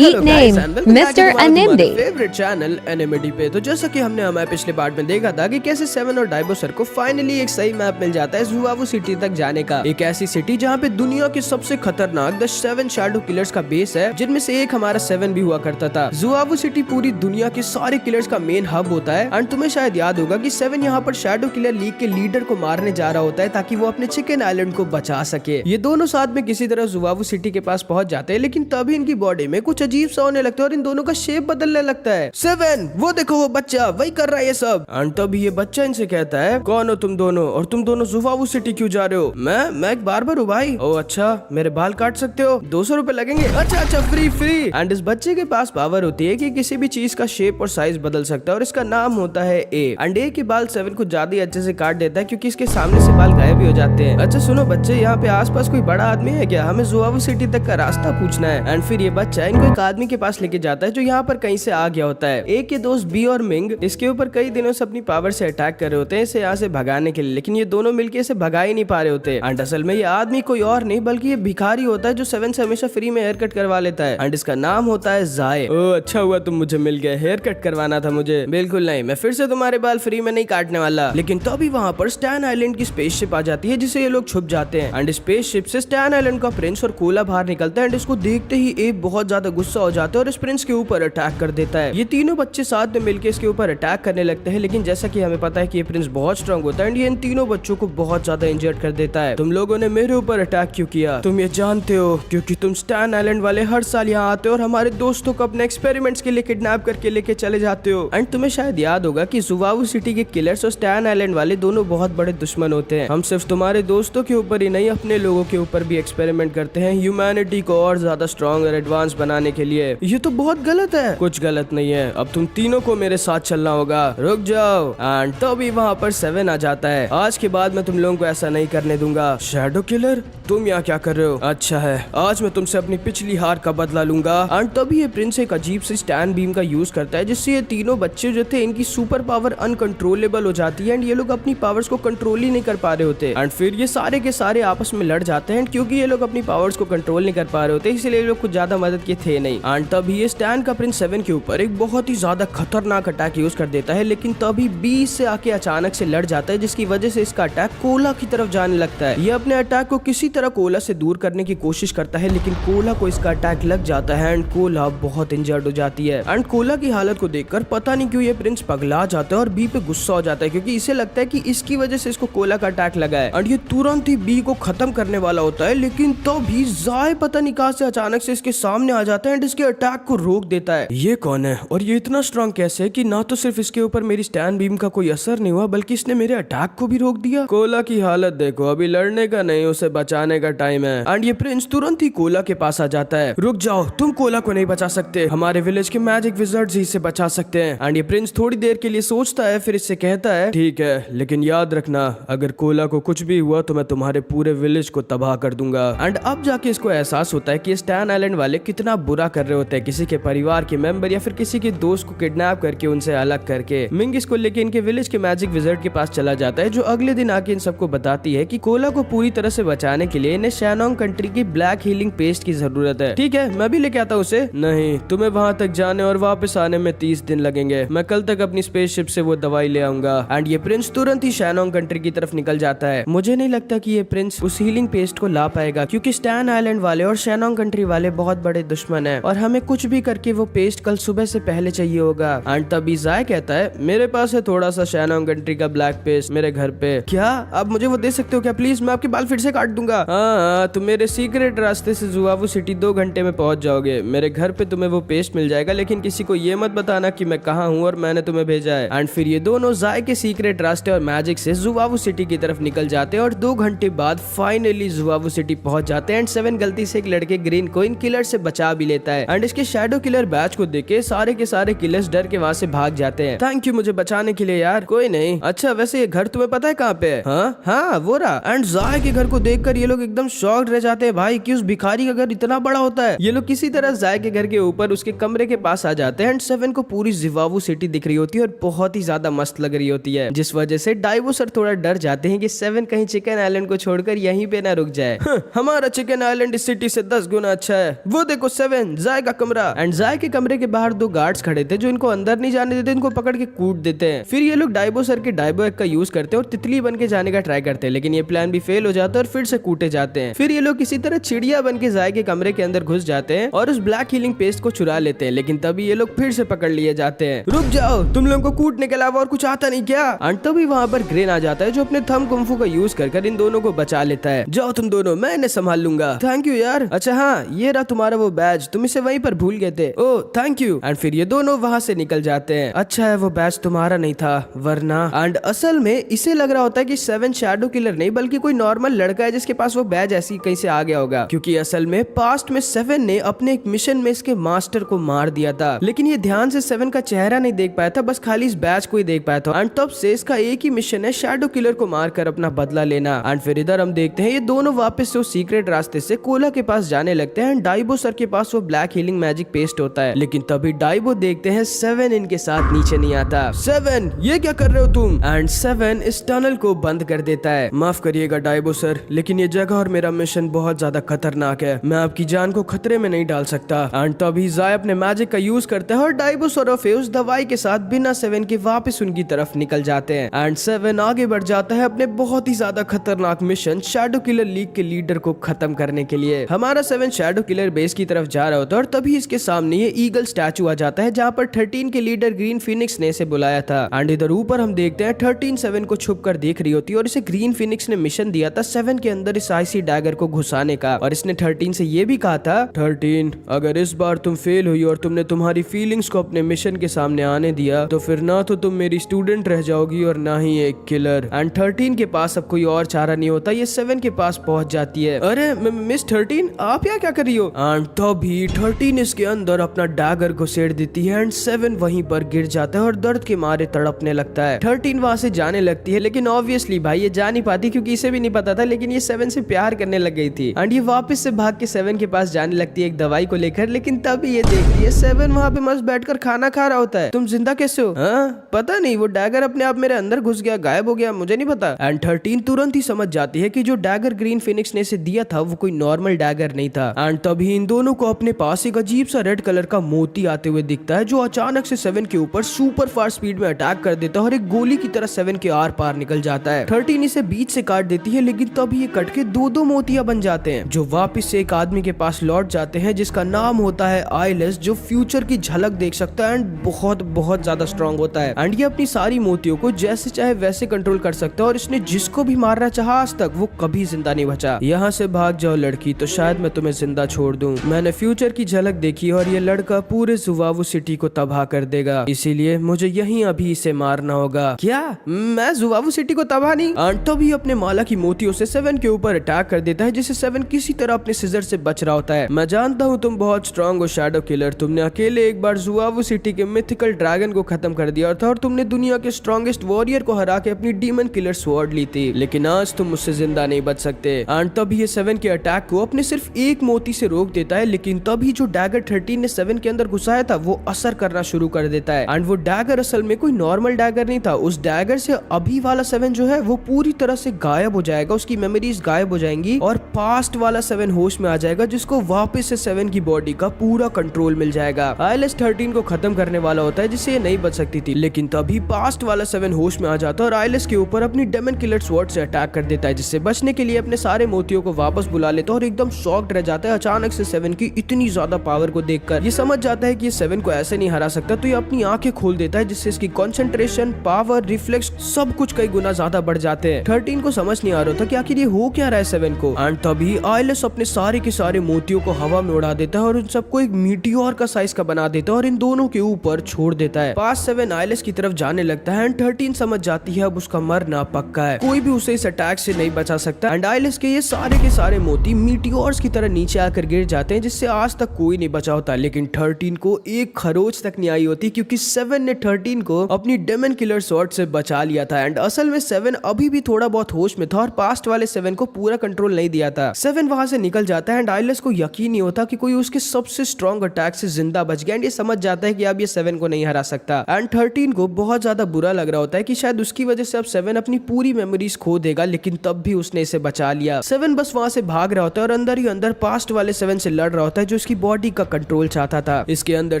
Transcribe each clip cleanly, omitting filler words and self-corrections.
Eat name, Mr. Anemdi. Favourite channel एनिमिटी पे। तो जैसा कि हमने हमारे पिछले पार्ट में देखा था कि कैसे सेवन और डायबोसर को फाइनली एक सही मैप मिल जाता है जुआवू सिटी तक जाने का। एक ऐसी सिटी जहाँ पे दुनिया के सबसे खतरनाक द 7 शैडो किलर्स का बेस है, जिनमें से एक हमारा 7 भी हुआ करता था। जुआवू सिटी पूरी दुनिया के सारे किलर्स का मेन हब होता है। एंड तुम्हें शायद याद होगा कि 7 यहाँ पर शैडो किलर लीग के लीडर को मारने जा रहा होता है ताकि वो अपने चिकन आइलैंड को बचा सके। ये दोनों साथ में किसी तरह जुआवू सिटी के पास पहुंच जाते हैं, लेकिन तभी इनकी बॉडी में कुछ अजीब सा होने लगता है और इन दोनों का शेप बदलने लगता है। 7 वो देखो वो बच्चा वही कर रहा है ये सब। एंड तभी ये बच्चा इनसे कहता है, कौन हो तुम दोनों और तुम दोनों जुआवू सिटी क्यों जा रहे हो? मैं एक बार्बर हूँ भाई। ओ अच्छा, मेरे बाल काट सकते हो? 200 रुपए लगेंगे। अच्छा फ्री। एंड इस बच्चे के पास पावर होती है कि किसी भी चीज का शेप और साइज बदल सकता है और इसका नाम होता है ए। एंड ए के बाल 7 को ज्यादा ही अच्छे से काट देता है क्योंकि इसके सामने से बाल गायब भी हो जाते हैं। अच्छा सुनो बच्चे, यहाँ पे आसपास कोई बड़ा आदमी है क्या? हमें जुआवू सिटी तक का रास्ता पूछना है। एंड फिर ये बच्चा इनको एक आदमी के पास लेके जाता है जो यहाँ पर कहीं से आ गया होता है। ए के दोस्त बी और मिंग इसके ऊपर कई दिनों से अपनी पावर से अटैक कर रहे होते हैं इसे यहाँ से भगाने के लिए, लेकिन ये दोनों मिलकर इसे भगा ही नहीं पा रहे होते। एंड असल में ये आदमी कोई और नहीं बल्कि ये भिखारी होता है जो 7 से हमेशा फ्री में हेयर कट करवा लेता है। एंड इसका नाम होता है जाए। ओ अच्छा हुआ तुम मुझे मिल गए, हेयर कट करवाना था मुझे। बिल्कुल नहीं, मैं फिर से तुम्हारे बाल फ्री में नहीं काटने वाला। लेकिन तभी वहाँ पर स्टैन आइलैंड की स्पेसशिप आ जाती है जिसे ये लोग छुप जाते हैं। एंड स्पेसशिप से स्टैन आइलैंड का प्रिंस और कोला बाहर निकलता है। एंड इसको देखते ही ए बहुत ज्यादा गुस्सा हो जाता है और इस प्रिंस के ऊपर अटैक कर देता है। ये तीनों बच्चे साथ में मिलकर इसके ऊपर अटैक करने लगते हैं, लेकिन जैसा कि हमें पता है कि ये प्रिंस बहुत स्ट्रांग होता है एंड ये इन तीनों बच्चों को बहुत ज्यादा इंजर्ड कर देता है। तुम लोगों ने मेरे ऊपर अटैक क्यों किया? तुम ये जानते हो क्योंकि तुम स्टैन आइलैंड वाले हर साल यहाँ आते हो और हमारे दोस्तों को अपने एक्सपेरिमेंट्स के लिए किडनैप करके लेके चले जाते हो। एंड तुम्हें शायद याद होगा कि जुआवू सिटी के किलर्स और स्टैन आइलैंड वाले दोनों बहुत बड़े दुश्मन होते हैं। हम सिर्फ तुम्हारे दोस्तों के ऊपर ही नहीं अपने लोगों के ऊपर भी एक्सपेरिमेंट करते हैं ह्यूमैनिटी को और ज्यादा स्ट्रॉन्ग और एडवांस बनाने के लिए। ये तो बहुत गलत है। कुछ गलत नहीं है, अब तुम तीनों को मेरे साथ चलना होगा। रुक जाओ। एंड तभी वहाँ पर 7 आ जाता है। आज के बाद मैं तुम लोगों को ऐसा नहीं करने दूंगा। शैडो किलर तुम यहाँ क्या कर रहे हो? अच्छा है, आज मैं तुमसे अपनी पिछली हार का बदला लूंगा। एंड तभी ये प्रिंस एक अजीब सी स्टैन बीम का यूज करता है जिससे ये तीनों बच्चे जो थे इनकी सुपर पावर अनकंट्रोलेबल हो जाती है एंड ये लोग अपनी पावर्स को कंट्रोल ही नहीं कर पा रहे होते। एंड फिर ये सारे के सारे आपस में लड़ जाते हैं क्योंकि ये लोग अपनी पावर्स को कंट्रोल नहीं कर पा रहे होते, इसलिए ये लोग कुछ ज्यादा मदद के थे नहीं। एंड तभी ये स्टैन का प्रिंस 7 के ऊपर एक बहुत ही ज्यादा खतरनाक अटैक यूज कर देता है, लेकिन तभी बी से आके अचानक से लड़ जाता है जिसकी वजह से इसका अटैक कोला की तरफ जाने लगता है। ये अपने अटैक को किसी तरह कोला से दूर करने की कोशिश करता है, लेकिन कोला को इसका अटैक लग जाता है एंड कोला बहुत इंजर्ड हो जाती है। एंड कोला की हालत को देखकर पता नहीं क्यों ये प्रिंस पगला जाता है और बी पे गुस्सा हो जाता है क्योंकि इसे लगता है कि इसकी वजह से इसको कोला का अटैक लगा है। एंड ये तुरंत ही बी को खत्म करने वाला होता है, लेकिन तभी जाए पता नहीं कहां से अचानक से इसके सामने आ जाता है एंड इसके अटैक को रोक देता है। ये कौन है और ये इतना स्ट्रांग कैसे है कि ना तो सिर्फ इसके ऊपर मेरी स्टैन बीम का कोई असर नहीं हुआ बल्कि इसने मेरे अटैक को भी रोक दिया। कोला की हालत देखो, अभी लड़ने का नहीं, उसे बचाने का टाइम है। एंड ये प्रिंस तुरंत ही कोला के पास आ जाता है। रुक जाओ, तुम कोला को नहीं बचा सकते, हमारे विलेज के मैजिक विज़र्ड्स ही इसे बचा सकते हैं। एंड ये प्रिंस थोड़ी देर के लिए सोचता है, फिर इससे कहता है, ठीक है लेकिन याद रखना अगर कोला को कुछ भी हुआ तो मैं तुम्हारे पूरे विलेज को तबाह कर दूंगा। एंड अब जाके इसको एहसास होता है कि स्टैन आइलैंड वाले कितना बुरा कर रहे होते हैं किसी के परिवार के मेंबर या फिर किसी के दोस्त को किडनैप करके उनसे अलग करके। मिंग इसको लेके इनके विलेज के मैजिक विज़र्ड के पास चला जाता है जो अगले दिन आके इन सबको बताती है कि कोला को पूरी तरह से बचाने के लिए इन्हें शैनोंग कंट्री की ब्लैक हीलिंग पेस्ट की जरूरत है। ठीक है, मैं भी लेके आता हूँ उसे। नहीं, तुम्हें वहाँ तक जाने और वापस आने में 30 दिन लगेंगे। मैं कल तक अपनी स्पेसशिप से वो दवाई ले आऊंगा। एंड ये प्रिंस तुरंत ही शैनोंग कंट्री की तरफ निकल जाता है। मुझे नहीं लगता कि ये प्रिंस उस हीलिंग पेस्ट को ला पाएगा क्योंकि स्टैन आइलैंड वाले और शैनोंग कंट्री वाले बहुत बड़े दुश्मन हैं और हमें कुछ भी करके वो पेस्ट कल सुबह से पहले चाहिए होगा। एंड तभी जाय कहता है, मेरे पास है थोड़ा सा शैनोंग कंट्री का ब्लैक पेस्ट मेरे घर पे। क्या आप मुझे वो दे सकते हो क्या प्लीज? मैं आपके बाल फिर से काट दूंगा। हाँ, तुम मेरे सीक्रेट रास्ते से जुआवू सिटी 2 घंटे में पहुंच जाओगे। मेरे घर पे तुम्हें वो पेस्ट मिल जाएगा, लेकिन किसी को ये मत बताना कि मैं कहाँ हूँ और मैंने तुम्हें भेजा है। एंड फिर ये दोनों जाय के सीक्रेट रास्ते और मैजिक से जुआवू सिटी की तरफ निकल जाते हैं और 2 घंटे बाद फाइनली जुआवू सिटी पहुंच जाते हैं। एंड 7 गलती से एक लड़के ग्रीन को इन किलर से बचा भी लेता है। एंड इसके शैडो किलर बैच को देख के सारे के सारे किलर्स डर के वहाँ से भाग जाते हैं। थैंक यू मुझे बचाने के लिए यार। कोई नहीं। अच्छा वैसे ये घर तुम्हें पता है कहाँ पे है? हाँ वो रहा। एंड जाय के घर को देखकर ये लोग एकदम शॉक्ड रह जाते हैं भाई कि उस भिखारी का घर इतना बड़ा होता है। ये लोग किसी तरह जाय के घर के ऊपर उसके कमरे के पास आ जाते हैं। एंड 7 को पूरी जुआवू सिटी दिख रही होती है और बहुत ही ज्यादा मस्त लग रही होती है, जिस वजह से डायबोसर थोड़ा डर जाते हैं कि 7 कहीं चिकन आइलैंड को छोड़कर यहीं पे ना रुक जाए। हमारा चिकन आइलैंड इस सिटी से 10 गुना अच्छा है। वो देखो 7 7 जाय का कमरा। एंड जाय के कमरे के बाहर 2 गार्ड्स खड़े थे जो इनको अंदर नहीं जाने देते, इनको पकड़ के कूट देते हैं। फिर ये लोग डाइबो सर के डाइबो एक का यूज करते हैं और तितली बन के जाने का ट्राई करते हैं, लेकिन ये प्लान भी फेल हो जाता है और फिर से कूटे जाते हैं। फिर ये लोग किसी तरह चिड़िया बन के जाय के कमरे के अंदर घुस जाते हैं और उस ब्लैक हीलिंग पेस्ट को चुरा लेते हैं, लेकिन तभी ये लोग फिर से पकड़ लिए जाते हैं। रुक जाओ, तुम लोगों को कूटने के अलावा और कुछ आता नहीं क्या? एंड तभी वहाँ पर ग्रेन आ जाता है जो अपने थंब कुंफू का यूज कर इन दोनों को बचा लेता है। जाओ तुम दोनों, मैं इन्हें संभाल लूंगा। थैंक यू यार। अच्छा हाँ, ये रहा तुम्हारा वो बैज, तुम इसे वहीं पर भूल गए थे। Oh thank you. एंड फिर ये दोनों वहाँ से निकल जाते हैं। अच्छा है वो बैज तुम्हारा नहीं था, वरना। एंड असल में इसे लग रहा होता है कि 7 शैडो किलर नहीं बल्कि कोई नॉर्मल लड़का है जिसके पास वो बैज ऐसी कहीं से आ गया होगा, क्योंकि असल में पास्ट में 7 ने अपने एक मिशन में इसके मास्टर को मार दिया था, लेकिन ये ध्यान से 7 का चेहरा नहीं देख पाया था, बस खाली इस बैज को ही देख पाया था। एंड तब से इसका एक ही मिशन है, शैडो किलर को मारकर अपना बदला लेना। एंड फिर इधर हम देखते हैं ये दोनों वापस से उस सीक्रेट रास्ते से कोला के पास जाने लगते हैं। डाइबो सर के पास वो ब्लैक हीलिंग मैजिक पेस्ट होता है, लेकिन तभी डाइबो देखते हैं 7 इनके साथ नीचे नहीं आता। 7 ये क्या कर रहे हो तुम? एंड 7 इस टनल को बंद कर देता है। माफ करिएगा डाइबो सर, लेकिन ये जगह और मेरा मिशन बहुत ज्यादा खतरनाक है, मैं आपकी जान को खतरे में नहीं डाल सकता। एंड तभी जाय अपने मैजिक का यूज करता है और डाइबो सर उस दवाई के साथ बिना 7 के वापस उनकी तरफ निकल जाते हैं। एंड 7 आगे बढ़ जाता है अपने बहुत ही ज्यादा खतरनाक मिशन शैडो किलर लीग के लीडर को खत्म करने के लिए। हमारा 7 शैडो किलर बेस की तरफ जा रहा होता है और तभी इसके सामने ये ईगल स्टैचू आ जाता है जहाँ पर 13 के लीडर ग्रीन फिनिक्स ने इसे बुलाया था। एंड इधर ऊपर हम देखते हैं 13 7 को छुप कर देख रही होती है और इसे ग्रीन फिनिक्स ने मिशन दिया था 7 के अंदर इस आईसी डैगर को घुसाने का, और इसने 13 से ये भी कहा था 13 अगर इस बार तुम फेल हुई और तुमने तुम्हारी फीलिंग्स को अपने मिशन के सामने आने दिया तो फिर ना तो तुम मेरी स्टूडेंट रह जाओगी और ना ही एक किलर। एंड 13 के पास अब कोई और चारा नहीं होता, ये 7 के पास पहुंच जाती है। अरे मिस 13 आप यहाँ क्या कर रही हो? एंड तभी 13 इसके अंदर अपना डैगर घुसेड़ देती है एंड 7 वहीं पर गिर जाता है और दर्द के मारे तड़पने लगता है। 13 वहां से जाने लगती है, लेकिन ऑब्वियसली भाई ये जा नहीं पाती क्योंकि इसे भी नहीं पता था, लेकिन ये 7 से प्यार करने लग गई थी। एंड ये वापस से भाग के 7 के पास जाने लगती है एक दवाई को लेकर, लेकिन तभी ये देखती है 7 वहाँ पे मस्त बैठकर खाना खा रहा होता है। तुम जिंदा कैसे हो? हाँ पता नहीं, वो डैगर अपने आप मेरे अंदर घुस गया, गायब हो गया, मुझे नहीं पता। एंड 13 तुरंत ही समझ जाती है कि जो डैगर ग्रीन फिनिक्स ने इसे दिया था वो कोई नॉर्मल डैगर नहीं था। एंड तभी इन दोनों को अपने पास एक अजीब सा रेड कलर का मोती आते हुए दिखता है जो अचानक से 7 के ऊपर सुपर फास्ट स्पीड में अटैक कर देता है और एक गोली की तरह 7 के आर पार निकल जाता है। 13 इसे बीच से काट देती है, लेकिन तभी ये कट के 2-2 मोतियां बन जाते हैं जो वापस से एक आदमी के पास लौट जाते हैं जिसका नाम होता है आइलेस, जो फ्यूचर की झलक देख सकता है एंड बहुत बहुत ज्यादा स्ट्रॉन्ग होता है। एंड ये अपनी सारी मोतियों को जैसे चाहे वैसे कंट्रोल कर सकता है और इसने जिसको भी मारना चाहा आज तक वो कभी जिंदा नहीं बचा। यहाँ से भाग जाओ लड़की, तो शायद मैं तुम्हें जिंदा छोड़ दूं। मैंने फ्यूचर की झलक देखी और ये लड़का पूरे जुवावू सिटी को तबाह कर देगा, इसीलिए मुझे यहीं अभी इसे मारना होगा। क्या मैं जुवावू सिटी को तबाह नहीं? एंड तभी अपने माला की मोतियों से 7 के ऊपर अटैक कर देता है जिसे 7 किसी तरह अपने सिजर से बच रहा होता है। मैं जानता हूँ तुम बहुत स्ट्रॉन्ग हो शैडो किलर, तुमने अकेले एक बार जुवावू सिटी के मिथिकल ड्रैगन को खत्म कर दिया था और तुमने दुनिया के स्ट्रॉन्गेस्ट वॉरियर को हरा के अपनी डीमन किलर स्वॉर्ड ली थी, लेकिन आज तुम मुझसे जिंदा नहीं बच सकते। एंड तभी ये 7 के अटैक को अपने सिर्फ एक मोती से रोक देता है, लेकिन तभी जो डैगर 13 ने 7 के अंदर घुसाया था वो असर करना शुरू कर देता है। एंड वो डैगर असल में कोई नॉर्मल डैगर नहीं था, उस डैगर से अभी वाला 7 जो है वो पूरी तरह से गायब हो जाएगा, उसकी मेमोरीज गायब हो जाएंगी और पास्ट वाला 7 होश में आ जाएगा जिसको वापस से 7 की बॉडी का पूरा कंट्रोल मिल जाएगा। आइलेस 13 को खत्म करने वाला होता है जिससे ये नहीं बच सकती थी, लेकिन तभी पास्ट वाला 7 होश में आ जाता है और आइलेस के ऊपर अपनी डेमन किलर स्वॉर्ड से अटैक कर देता है, जिससे बचने के लिए अपने सारे मोतियों को वापस बुला लेता है और एकदम शॉक्ड रह जाता है अचानक से 7 की इतनी ज्यादा पावर को देखकर। ये समझ जाता है कि ये 7 को ऐसे नहीं हरा सकता, तो ये अपनी आंखें खोल देता है जिससे इसकी कंसंट्रेशन, पावर, रिफ्लेक्स सब कुछ कई गुना ज्यादा बढ़ जाते हैं। 13 को समझ नहीं आ रहा था कि आखिर ये हो क्या रहा है 7 को। एंड तभी आइलेस अपने सारे के सारे मोतियों को हवा में उड़ा देता है और उन सबको एक मीटियोर का साइज का बना देता है और इन दोनों के ऊपर छोड़ देता है। पास 7 आइलेस की तरफ जाने लगता है एंड 13 समझ जाती है अब उसका मरना पक्का है, कोई भी उसे इस अटैक से नहीं बचा सकता। एंड आइलेस के ये सारे के सारे मोती मीटियोर्स की तरह नीचे आकर गिर जाते हैं जिससे आज तक कोई नहीं बचा होता, लेकिन 13 को एक खरोच तक नहीं आई होती क्योंकि 7 ने 13 को अपनी डेमन किलर स्वॉर्ड से बचा लिया था। एंड असल में 7 अभी भी थोड़ा बहुत होश में था और पास्ट वाले 7 को पूरा कंट्रोल नहीं दिया था। 7 वहां से निकल जाता है एंड आइलेस को यकीन नहीं होता कि कोई उसके सबसे स्ट्रॉन्ग अटैक से जिंदा बच गया एंड ये समझ जाता है कि अब ये 7 को नहीं हरा सकता। एंड 13 को बहुत ज्यादा बुरा लग रहा होता है कि शायद उसकी वजह से अब 7 अपनी पूरी मेमोरीज खो देगा, लेकिन तब भी उसने इसे बचा लिया। 7 बस वहां से भाग रहा होता है और अंदर ही अंदर पास्ट वाले 7 से लड़ रहा होता है जो इसकी बॉडी का कंट्रोल चाहता था। इसके अंदर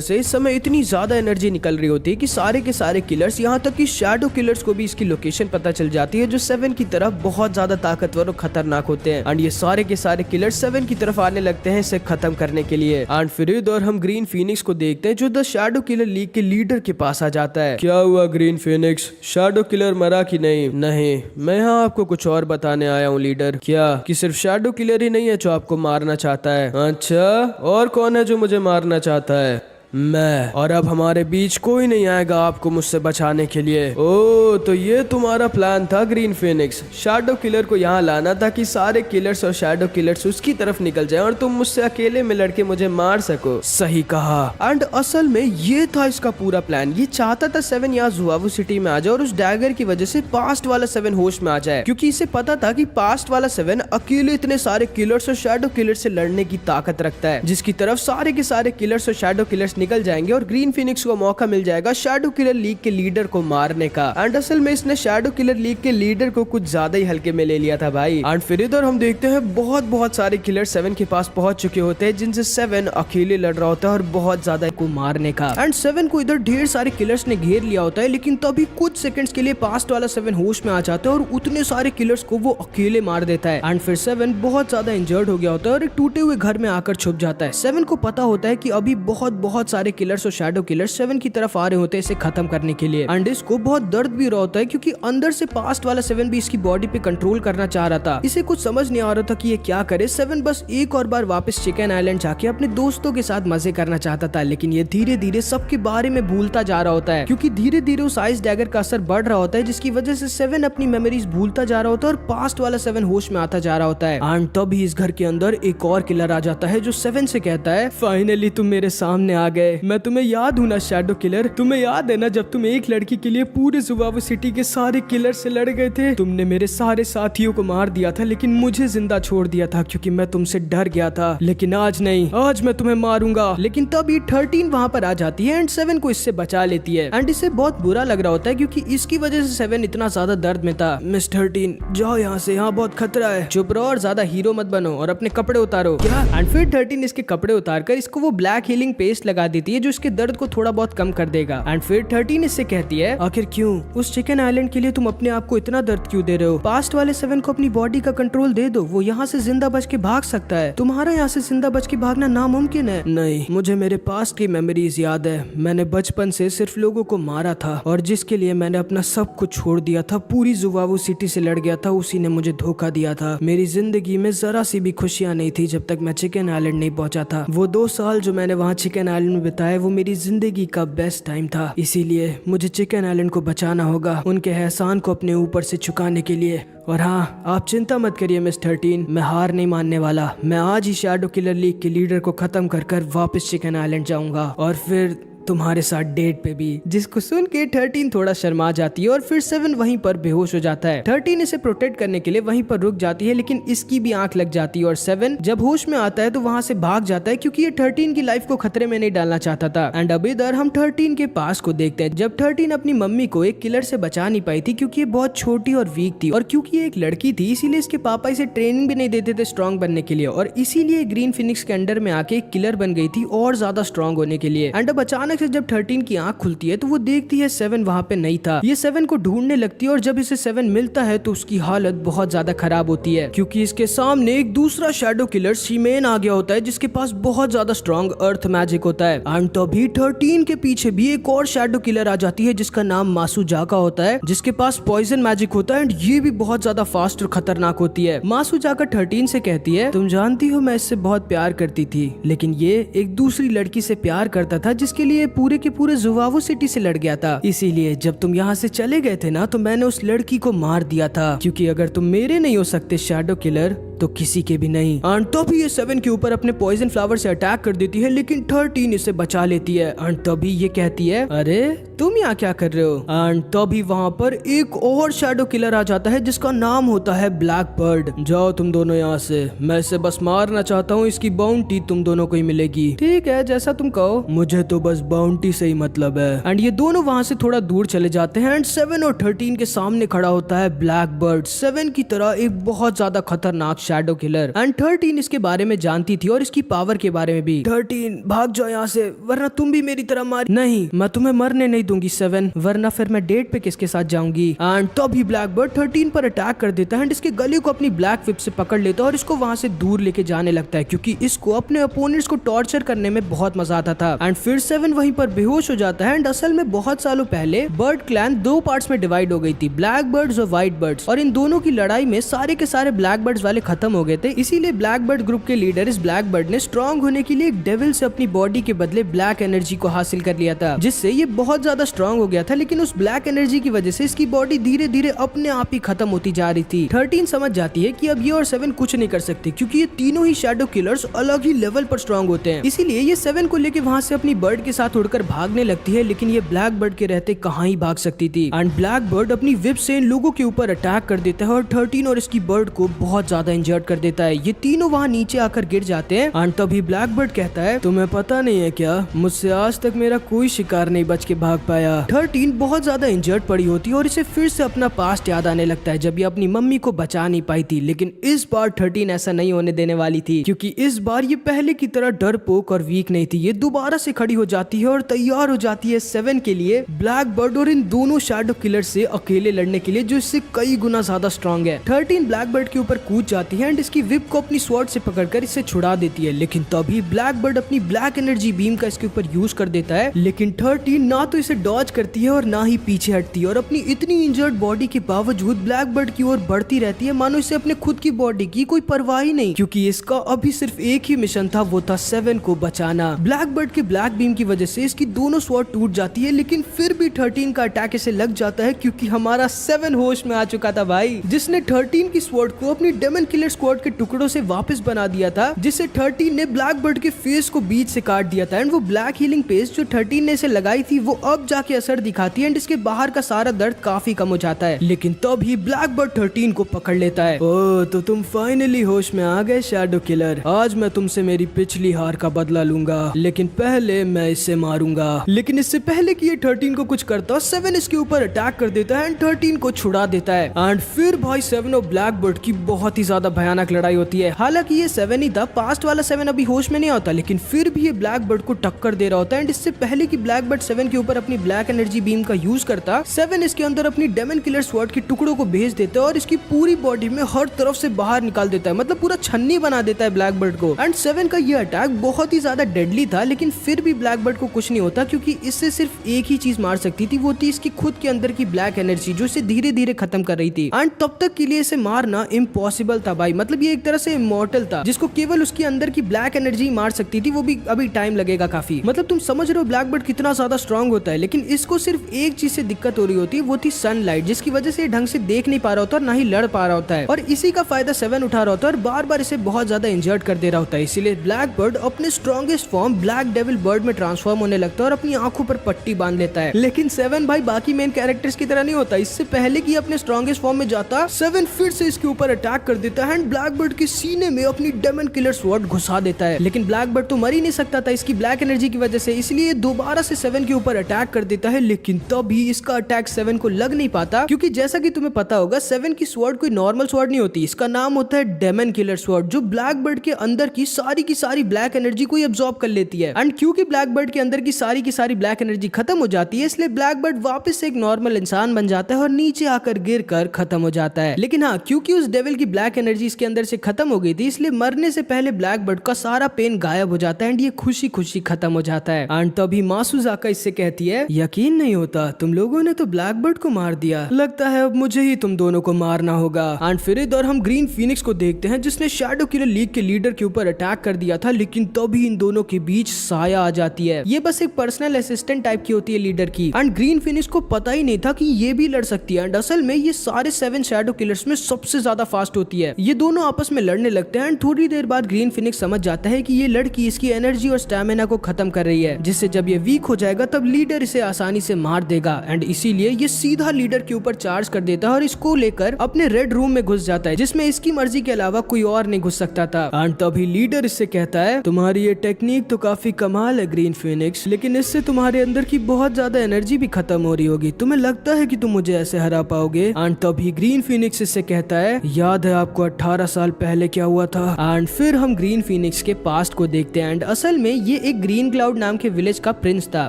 से इस समय इतनी ज्यादा एनर्जी निकल रही होती है कि सारे के सारे किलर्स, यहाँ तक कि शैडो किलर्स को भी इसकी लोकेशन पता चल जाती है, जो 7 की तरफ बहुत ज्यादा ताकतवर और खतरनाक होते हैं। एंड ये सारे के सारे किलर्स 7 की तरफ आने लगते हैं इसे खत्म करने के लिए। एंड फिर इधर हम ग्रीन फीनिक्स को देखते हैं जो द शैडो किलर लीग के लीडर के पास आ जाता है। क्या हुआ ग्रीन फीनिक्स, शैडो किलर मरा कि नहीं? नहीं, मैं यहाँ आपको कुछ और बताने आया हूँ लीडर। क्या कि सिर्फ शैडो किलर ही नहीं है जो आपको मारना चाहता है? अच्छा, और कौन है जो मुझे मारना चाहता है? मैं। और अब हमारे बीच कोई नहीं आएगा आपको मुझसे बचाने के लिए। ओ, तो ये तुम्हारा प्लान था ग्रीन फीनिक्स, शैडो किलर को यहाँ लाना था कि सारे किलर्स और शैडो किलर्स उसकी तरफ निकल जाएं और तुम मुझसे अकेले में लड़के मुझे मार सको। सही कहा। एंड असल में ये था इसका पूरा प्लान। ये चाहता था 7 यहाँ जुआवू सिटी में आ जाए और उस डैगर की वजह से पास्ट वाला 7 होश में आ जाए, क्योंकि इसे पता था कि पास्ट वाला 7 अकेले इतने सारे किलर्स और शैडो किलर्स से लड़ने की ताकत रखता है, जिसकी तरफ सारे के सारे किलर्स और शैडो किलर्स निकल जाएंगे और ग्रीन फीनिक्स को मौका मिल जाएगा शैडो किलर लीग के लीडर को मारने का। एंड असल में इसने शैडो किलर लीग के लीडर को कुछ ज्यादा ही हल्के में ले लिया था भाई। एंड फिर इधर हम देखते हैं बहुत सारे किलर 7 के पास पहुंच चुके होते हैं, जिनसे 7 अकेले लड़ रहा होता है और बहुत ज्यादा को मारने का। एंड 7 को इधर ढेर सारे किलर्स ने घेर लिया होता है, लेकिन तभी कुछ सेकंड्स के लिए पास्ट वाला 7 होश में आ जाता है और उतने सारे किलर्स को वो अकेले मार देता है। एंड फिर 7 बहुत ज्यादा इंजर्ड हो गया होता है और एक टूटे हुए घर में आकर छुप जाता है। 7 को पता होता है कि अभी बहुत सारे किलर्स और शैडो किलर्स 7 की तरफ आ रहे होते हैं इसे खत्म करने के लिए। एंड इसको बहुत दर्द भी रहा होता है, क्योंकि अंदर से पास्ट वाला 7 भी इसकी बॉडी पे कंट्रोल करना चाह रहा था। इसे कुछ समझ नहीं आ रहा था कि ये क्या करे। 7 बस एक और बार वापस चिकन आइलैंड जाके अपने दोस्तों के साथ मजे करना चाहता था, लेकिन ये धीरे धीरे सबके बारे में भूलता जा रहा होता है, क्योंकि धीरे धीरे उस आइस डैगर का असर बढ़ रहा होता है, जिसकी वजह से 7 अपनी मेमोरीज भूलता जा रहा होता है और पास्ट वाला 7 होश में आता जा रहा होता है। एंड तभी इस घर के अंदर एक और किलर आ जाता है जो 7 से कहता है, फाइनली तुम मेरे सामने आ गए। मैं तुम्हें याद हूँ ना शैडो किलर, तुम्हें याद है ना जब तुम एक लड़की के लिए पूरे जुआवू सिटी के सारे किलर से लड़ गए थे? तुमने मेरे सारे साथियों को मार दिया था, लेकिन मुझे जिंदा छोड़ दिया था क्योंकि मैं तुमसे डर गया था। लेकिन आज नहीं, आज मैं तुम्हें मारूंगा। लेकिन तभी 13 वहाँ पर आ जाती है एंड 7 को इससे बचा लेती है। एंड इसे बहुत बुरा लग रहा होता है क्योंकि इसकी वजह से 7 इतना ज्यादा दर्द में था। मिस 13 जाओ यहाँ से, यहाँ बहुत खतरा है। चुप रहो और ज्यादा हीरो मत बनो और अपने कपड़े उतारो। क्या? एंड फिर 13 इसके कपड़े उतार कर इसको वो ब्लैक हीलिंग पेस्ट लगा देती है जो इसके दर्द को थोड़ा बहुत कम कर देगा। एंड फिर 13 इससे कहती है, आखिर क्यों? उस चिकन आइलैंड के लिए तुम अपने आप को इतना दर्द क्यों दे रहे हो? पास्ट वाले 7 को अपनी बॉडी का कंट्रोल दे दो, वो यहाँ से जिंदा बच के भाग सकता है। तुम्हारा यहाँ से जिंदा बच के भागना नामुमकिन है। नहीं, मुझे मेरे पास्ट की मेमोरीज याद है। मैंने बचपन से सिर्फ लोगों को मारा था और जिसके लिए मैंने अपना सब कुछ छोड़ दिया था, पूरी जुआवू सिटी से लड़ गया था, उसी ने मुझे धोखा दिया था। मेरी जिंदगी में जरा सी भी खुशियाँ नहीं थी जब तक मैं चिकन आइलैंड नहीं पहुंचा था। वो 2 साल जो मैंने वहाँ चिकन आइलैंड में बिताए वो मेरी जिंदगी का बेस्ट टाइम था। इसीलिए मुझे चिकन आइलैंड को बचाना होगा, उनके एहसान को अपने ऊपर से चुकाने के लिए। और हाँ, आप चिंता मत करिए मिस 13, मैं हार नहीं मानने वाला। मैं आज ही शैडो किलर लीग के लीडर को खत्म कर वापस चिकन आइलैंड जाऊंगा और फिर तुम्हारे साथ डेट पे भी। जिसको सुन के 13 थोड़ा शर्मा जाती है और फिर 7 वहीं पर बेहोश हो जाता है। 13 इसे प्रोटेक्ट करने के लिए वहीं पर रुक जाती है, लेकिन इसकी भी आंख लग जाती है और 7 जब होश में आता है तो वहां से भाग जाता है क्योंकि ये 13 की लाइफ को खतरे में नहीं डालना चाहता था। एंड अब इधर हम 13 के पास को देखते हैं जब 13 अपनी मम्मी को एक किलर से बचा नहीं पाई थी क्योंकि ये बहुत छोटी और वीक थी, और क्योंकि ये एक लड़की थी इसीलिए इसके पापा इसे ट्रेनिंग भी नहीं देते थे स्ट्रॉन्ग बनने के लिए, और इसीलिए ग्रीन फिनिक्स के अंडर में आके एक किलर बन गई थी और ज्यादा स्ट्रॉन्ग होने के लिए। एंड अब अचानक से जब 13 की आंख खुलती है तो वो देखती है 7 वहाँ पे नहीं था। ये 7 को ढूंढने लगती है और जब इसे 7 मिलता है तो उसकी हालत बहुत ज्यादा खराब होती है क्योंकि इसके सामने एक दूसरा शैडो किलर शीमेन आ गया होता है जिसके पास बहुत ज्यादा स्ट्रॉन्ग अर्थ मैजिक होता है। एंड तभी 13 के पीछे भी एक और शैडो किलर आ जाती है जिसका नाम मासूजाका होता है, जिसके पास पॉइजन मैजिक होता है एंड ये भी बहुत ज्यादा फास्ट और खतरनाक होती है। मासूजाका 13 से कहती है, तुम जानती हो मैं इससे बहुत प्यार करती थी, लेकिन ये एक दूसरी लड़की से प्यार करता था जिसके लिए पूरे के पूरे जुआवू सिटी से लड़ गया था। इसीलिए जब तुम यहाँ से चले गए थे ना तो मैंने उस लड़की को मार दिया था, क्योंकि अगर तुम मेरे नहीं हो सकते शैडो किलर तो किसी के भी नहीं। एंड तभी ये 7 के ऊपर अपने पॉइजन फ्लावर से अटैक कर देती है, लेकिन 13 इसे बचा लेती है। एंड तभी ये कहती है, अरे तुम यहाँ क्या कर रहे हो? एंड तभी वहाँ पर एक और शैडो किलर आ जाता है जिसका नाम होता है ब्लैक बर्ड। जाओ तुम दोनों यहाँ से, मैं इसे बस मारना चाहता हूँ, इसकी बाउंटी तुम दोनों को ही मिलेगी। ठीक है, जैसा तुम कहो। मुझे तो बस बाउंटी से ही मतलब है। एंड ये दोनों वहां से थोड़ा दूर चले जाते हैं एंड 7 और 13 के सामने खड़ा होता है ब्लैक बर्ड, 7 की तरह एक बहुत ज्यादा खतरनाक शैडो किलर। एंड 13 इसके बारे में जानती थी और इसकी पावर के बारे में भी। 13 भाग जाओ यहाँ से वरना तुम भी मेरी तरह मार। नहीं, मैं तुम्हें मरने नहीं दूंगी 7, वरना फिर मैं डेट पे किसके साथ जाऊंगी। एंड तभी ब्लैक बर्ड 13 पर अटैक कर देता है एंड इसके गले को अपनी ब्लैक विप से पकड़ लेता है और इसको वहां से दूर लेके जाने लगता है, क्योंकि इसको अपने अपोनेंट्स को टॉर्चर करने में बहुत मजा आता था। एंड फिर 7 वहीं पर बेहोश हो जाता है। एंड असल में बहुत सालों पहले बर्ड क्लैन 2 पार्ट्स में डिवाइड हो गई थी, ब्लैक बर्ड्स और व्हाइट बर्ड्स, और इन दोनों की लड़ाई में सारे के सारे ब्लैक बर्ड्स वाले खत्म हो गए थे। इसीलिए ब्लैक बर्ड ग्रुप के लीडर इस ब्लैक बर्ड ने स्ट्रॉन्ग होने के लिए एक डेविल से अपनी बॉडी के बदले ब्लैक एनर्जी को हासिल कर लिया था, जिससे ये बहुत ज्यादा स्ट्रॉन्ग हो गया था। लेकिन उस ब्लैक एनर्जी की वजह से इसकी बॉडी धीरे धीरे अपने आप ही खत्म होती जा रही थी। 13 समझ जाती है कि अब ये और 7 कुछ नहीं कर सकते, क्योंकि ये तीनों ही शैडो किलर्स अलग ही लेवल पर स्ट्रॉन्ग होते हैं। इसीलिए ये 7 को लेके वहां से अपनी बर्ड के साथ उड़कर भागने लगती है, लेकिन ये ब्लैक बर्ड के रहते कहाँ ही भाग सकती थी। एंड ब्लैक बर्ड अपनी विप से इन लोगों के ऊपर अटैक कर देता है और 13 और इसकी बर्ड को बहुत ज्यादा इंजर्ड कर देता है। ये तीनों वहाँ नीचे आकर गिर जाते हैं। एंड तभी ब्लैक बर्ड कहता है, तुम्हें पता नहीं है क्या, मुझसे आज तक मेरा कोई शिकार नहीं बच के भाग पाया। 13 बहुत ज्यादा इंजर्ड पड़ी होती है और इसे फिर से अपना पास्ट याद आने लगता है, जब ये अपनी मम्मी को बचा नहीं पाई थी। लेकिन इस बार 13 ऐसा नहीं होने देने वाली थी, क्योंकि इस बार ये पहले की तरह डरपोक और वीक नहीं थी। ये दोबारा से खड़ी हो जाती है और तैयार हो जाती है 7 के लिए, ब्लैक बर्ड और इन दोनों शैडो किलर से अकेले लड़ने के लिए, जो इससे कई गुना ज्यादा स्ट्रॉन्ग है। 13 ब्लैक बर्ड के ऊपर कूद जाती है एंड इसकी विप को अपनी स्वॉर्ड से पकड़कर इसे छुड़ा देती है। लेकिन तभी ब्लैक बर्ड अपनी ब्लैक एनर्जी बीम का इसके ऊपर यूज कर देता है। लेकिन 13 ना तो इसे डॉज करती है और ना ही पीछे हटती है, और अपनी इतनी इंजर्ड बॉडी के बावजूद ब्लैक बर्ड की ओर बढ़ती रहती है, मानो इसे अपने खुद की बॉडी की कोई परवाह ही नहीं, क्योंकि इसका अभी सिर्फ एक ही मिशन था, वो था 7 को बचाना। ब्लैक बर्ड के ब्लैक बीम की वजह से इसकी दोनों स्वॉर्ड टूट जाती है, लेकिन फिर भी 13 का अटैक इसे लग जाता है, क्योंकि हमारा 7 होश में आ चुका था भाई, जिसने 13 की स्वॉर्ड को अपनी डेमन किलर स्क्वाड के टुकड़ों से वापस बना दिया था, जिससे 13 ने ब्लैक बर्ड के फेस को बीच से काट दिया था। एंड वो ब्लैक हीलिंग पेस्ट जो 13 ने इसे लगाई थी, वो अब जाके असर दिखाती है एंड इसके बाहर का सारा दर्द काफी कम हो जाता है। लेकिन तभी ब्लैक बर्ड 13 को पकड़ लेता है। ओह, तो तुम फाइनली होश में आ गए शैडो किलर, आज मैं तुमसे मेरी पिछली हार का बदला लूंगा, लेकिन पहले मैं इसे मारूंगा। लेकिन इससे पहले कि ये 13 को कुछ करता, 7 इसके ऊपर अटैक कर देता है एंड 13 को छुड़ा देता है। एंड फिर भाई 7 और ब्लैक बर्ड की बहुत ही ज्यादा भयानक लड़ाई होती है। हालांकि ये 7 ही था, पास्ट वाला 7 अभी होश में नहीं होता, लेकिन फिर भी ये ब्लैक बर्ड को टक्कर दे रहा होता है। एंड इससे पहले कि ब्लैक बर्ड 7 के ऊपर अपनी ब्लैक एनर्जी बीम का यूज करता, 7 इसके अंदर अपनी डेमन किलर स्वॉर्ड के टुकड़ों को भेज देता है और इसकी पूरी बॉडी में हर तरफ से बाहर निकाल देता है, मतलब पूरा छन्नी बना देता है ब्लैक बर्ड को। एंड 7 का ये अटैक बहुत ही ज्यादा डेडली था, लेकिन फिर भी ब्लैक बर्ड को कुछ नहीं होता, क्योंकि इससे सिर्फ एक ही चीज मार सकती थी, वो थी इसकी खुद के अंदर की ब्लैक एनर्जी, जो इसे धीरे धीरे खत्म कर रही थी। एंड तब तक के लिए इसे मारना इम्पॉसिबल था भाई, मतलब ये एक तरह से इमॉर्टल था, जिसको केवल उसके अंदर की ब्लैक एनर्जी मार सकती थी, वो भी अभी टाइम लगेगा काफी। मतलब तुम समझ रहे हो ब्लैक बर्ड कितना ज्यादा स्ट्रॉन्ग होता है। लेकिन इसको सिर्फ एक चीज से दिक्कत हो रही होती है, वो थी सनलाइट, जिसकी वजह से ढंग से देख नहीं पा रहा होता और ना ही लड़ पा रहा होता है, और इसी का फायदा 7 उठा रहा होता है और बार बार इसे बहुत ज्यादा इंजर्ड कर दे रहा होता है। इसीलिए ब्लैक बर्ड अपने strongest form black devil bird में ट्रांसफॉर्म होने लगता है और अपनी आंखों पर पट्टी बांध लेता है। लेकिन 7 भाई बाकी मेन कैरेक्टर्स की तरह नहीं होता, इससे पहले कि अपने स्ट्रॉन्गेस्ट फॉर्म में जाता, 7 फिर से इसके ऊपर अटैक कर देता है एंड ब्लैक बर्ड के सीने में अपनी डेमन किलर स्वॉर्ड घुसा देता है। लेकिन ब्लैक बर्ड तो मर ही नहीं सकता था इसकी ब्लैक एनर्जी की वजह से, इसलिए दोबारा से 7 के ऊपर अटैक कर देता है। लेकिन तभी इसका अटैक 7 को लग नहीं पाता, क्योंकि जैसा कि तुम्हें पता होगा 7 की स्वॉर्ड कोई नॉर्मल स्वॉर्ड नहीं होती, इसका नाम होता है डेमन किलर स्वॉर्ड, जो ब्लैक बर्ड के अंदर की सारी ब्लैक एनर्जी को एब्जॉर्ब कर लेती है। एंड क्योंकि ब्लैक बर्ड के अंदर की सारी ब्लैक एनर्जी खत्म हो जाती है, इसलिए ब्लैक बर्ड वापस से एक नॉर्मल इंसान बन जाता है और नीचे आकर गिर कर खत्म हो जाता है। लेकिन हाँ, क्योंकि उस डेविल की ब्लैक एनर्जी इसके अंदर से खत्म हो गई थी, इसलिए मरने से पहले ब्लैक बर्ड का सारा पेन गायब हो जाता है एंड ये खुशी खुशी खत्म हो जाता है। एंड तभी मासूजाका इससे कहती है, यकीन नहीं होता, तुम लोगों ने तो ब्लैक बर्ड को मार दिया, लगता है अब मुझे ही तुम दोनों को मारना होगा। एंड फिर इधर हम ग्रीन फीनिक्स को देखते हैं, जिसने शैडो किलर लीग के लीडर के ऊपर अटैक कर दिया था। लेकिन तभी इन दोनों के बीच साया आ जाती है, ये बस एक पर्सनल असिस्टेंट टाइप की होती है लीडर की। एंड ग्रीन फीनिक्स को पता ही नहीं था कि ये भी लड़ सकती है। एंड असल में ये सारे 7 शैडो किलर्स में सबसे ज्यादा फास्ट होती है। ये दोनों आपस में लड़ने लगते हैं एंड थोड़ी देर बाद ग्रीन फीनिक्स समझ जाता है कि ये लड़की इसकी एनर्जी और स्टैमिना को खत्म कर रही है, जिससे जब ये वीक हो जाएगा तब लीडर इसे आसानी से मार देगा। एंड इसीलिए ये सीधा लीडर के ऊपर चार्ज कर देता है और इसको लेकर अपने रेड रूम में घुस जाता है, जिसमें इसकी मर्जी के अलावा कोई और नहीं घुस सकता था। एंड तभी लीडर इससे कहता है, तुम्हारी ये टेक्निक तो काफी कमाल है ग्रीन फीनिक्स, फिनिक्स, लेकिन इससे तुम्हारे अंदर की बहुत ज्यादा एनर्जी भी खत्म हो रही होगी। तुम्हें लगता है कि तुम मुझे ऐसे हरा पाओगे? एंड तभी ग्रीन फिनिक्स इससे कहता है, याद है आपको 18 साल पहले क्या हुआ था? एंड फिर हम ग्रीन फिनिक्स के पास्ट को देखते हैं। एंड असल में ये एक ग्रीन क्लाउड नाम के विलेज का प्रिंस था